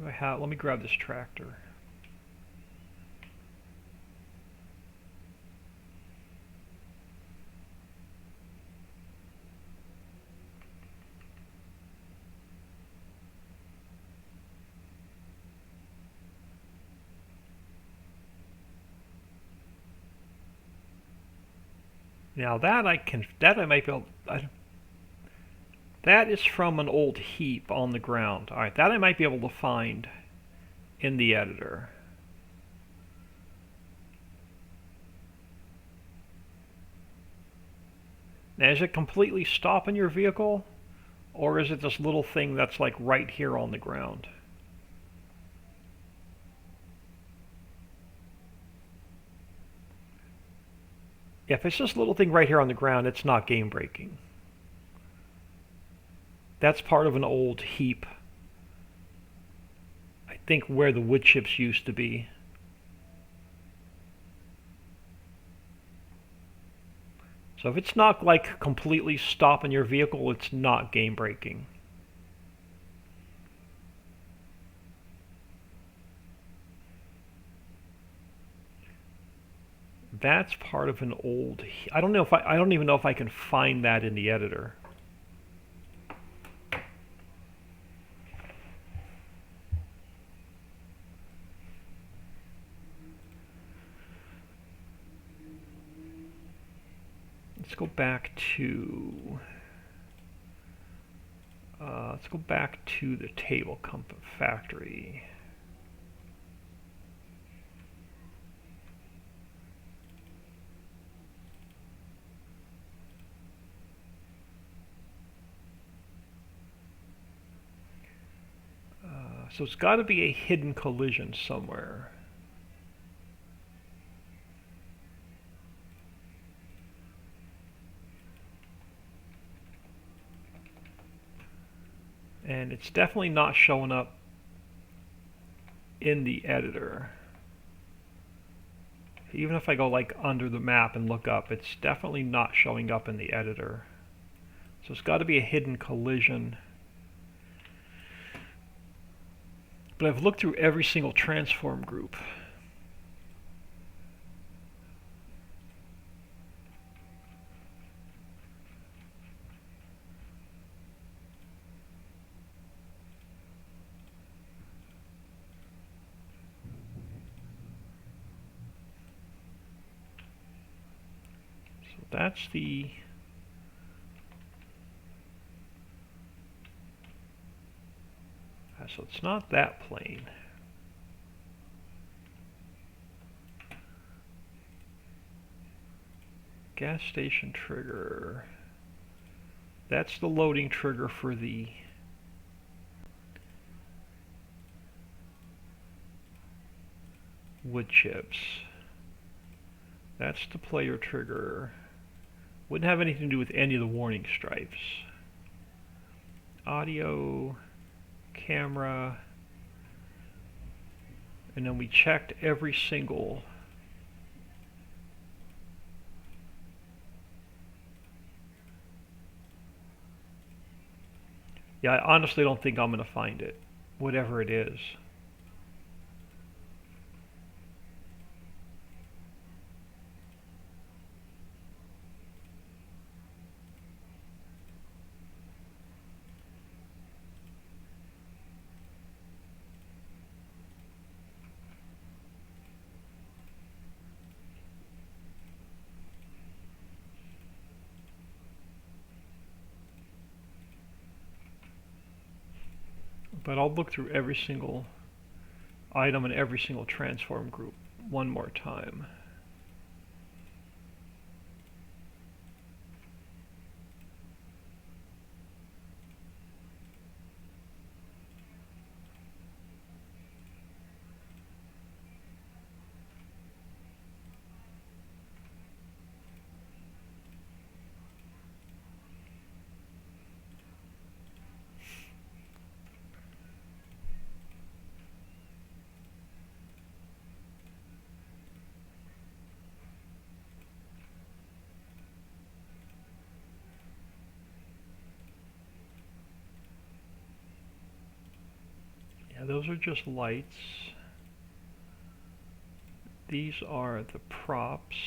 Let me grab this tractor. Now that I might be able, that is from an old heap on the ground. Alright, that I might be able to find in the editor. Now, is it completely stopping your vehicle? Or is it this little thing that's like right here on the ground? If it's this little thing right here on the ground, it's not game breaking. That's part of an old heap. I think where the wood chips used to be. So if it's not like completely stopping your vehicle, it's not game breaking. That's part of an old. I don't know if I don't even know if I can find that in the editor. Let's go back to. Let's go back to the table factory. So it's got to be a hidden collision somewhere. And it's definitely not showing up in the editor. Even if I go like under the map and look up, it's definitely not showing up in the editor. So it's got to be a hidden collision. But I've looked through every single transform group. So that's the... So it's not that plane. Gas station trigger. That's the loading trigger for the wood chips. That's the player trigger. Wouldn't have anything to do with any of the warning stripes. Audio, camera, and then we checked every single I honestly don't think I'm going to find it, whatever it is. But I'll look through every single item and every single transform group one more time. those are just lights. These are the props.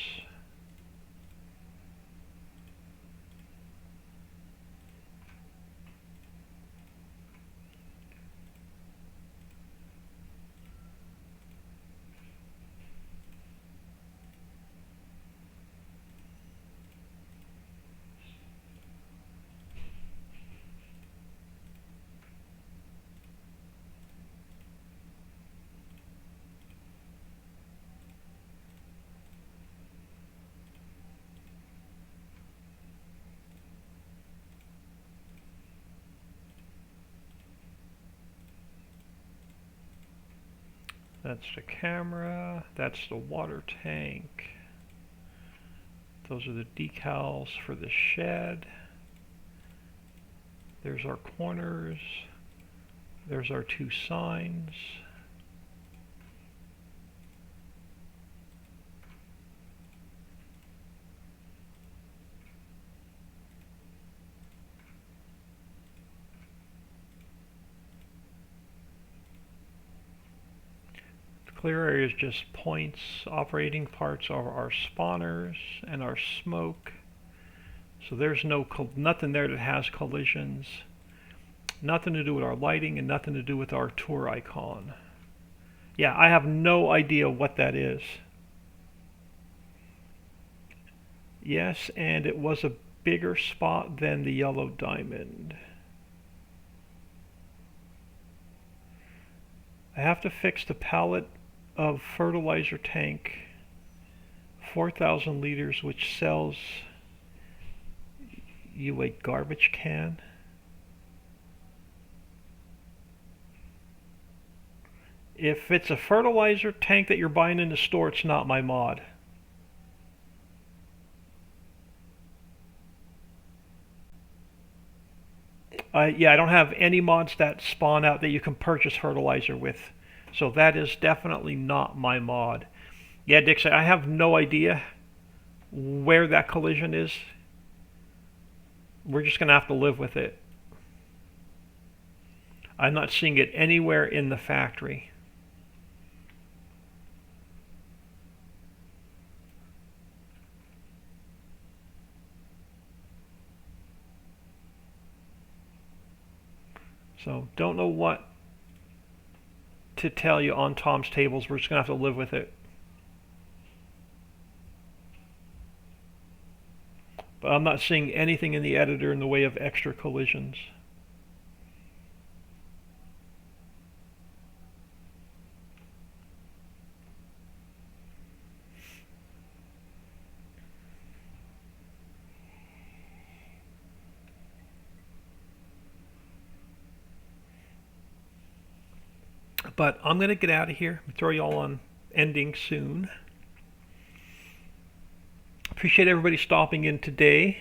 That's the camera, that's the water tank. Those are the decals for the shed. There's our corners. There's our two signs. Clear area is just points. Operating parts are our spawners and our smoke. So there's nothing there that has collisions. Nothing to do with our lighting and nothing to do with our tour icon. Yeah, I have no idea what that is. Yes, and it was a bigger spot than the yellow diamond. I have to fix the pallet of fertilizer tank, 4,000 liters, which sells you a garbage can. If it's a fertilizer tank that you're buying in the store, it's not my mod. Yeah, I don't have any mods that spawn out that you can purchase fertilizer with. So that is definitely not my mod. Yeah, Dixie, I have no idea where that collision is. We're just going to have to live with it. I'm not seeing it anywhere in the factory. So don't know what to tell you on Tom's tables. We're just going to have to live with it. But I'm not seeing anything in the editor in the way of extra collisions. But I'm going to get out of here. Throw you all on ending soon. Appreciate everybody stopping in today.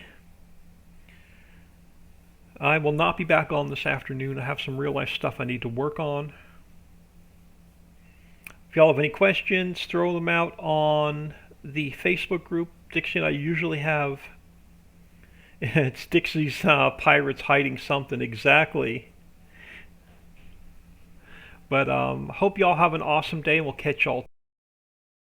I will not be back on this afternoon. I have some real life stuff I need to work on. If y'all have any questions, throw them out on the Facebook group. Dixie and I usually have. It's Dixie's Pirates hiding something, exactly. But hope y'all have an awesome day, and we'll catch y'all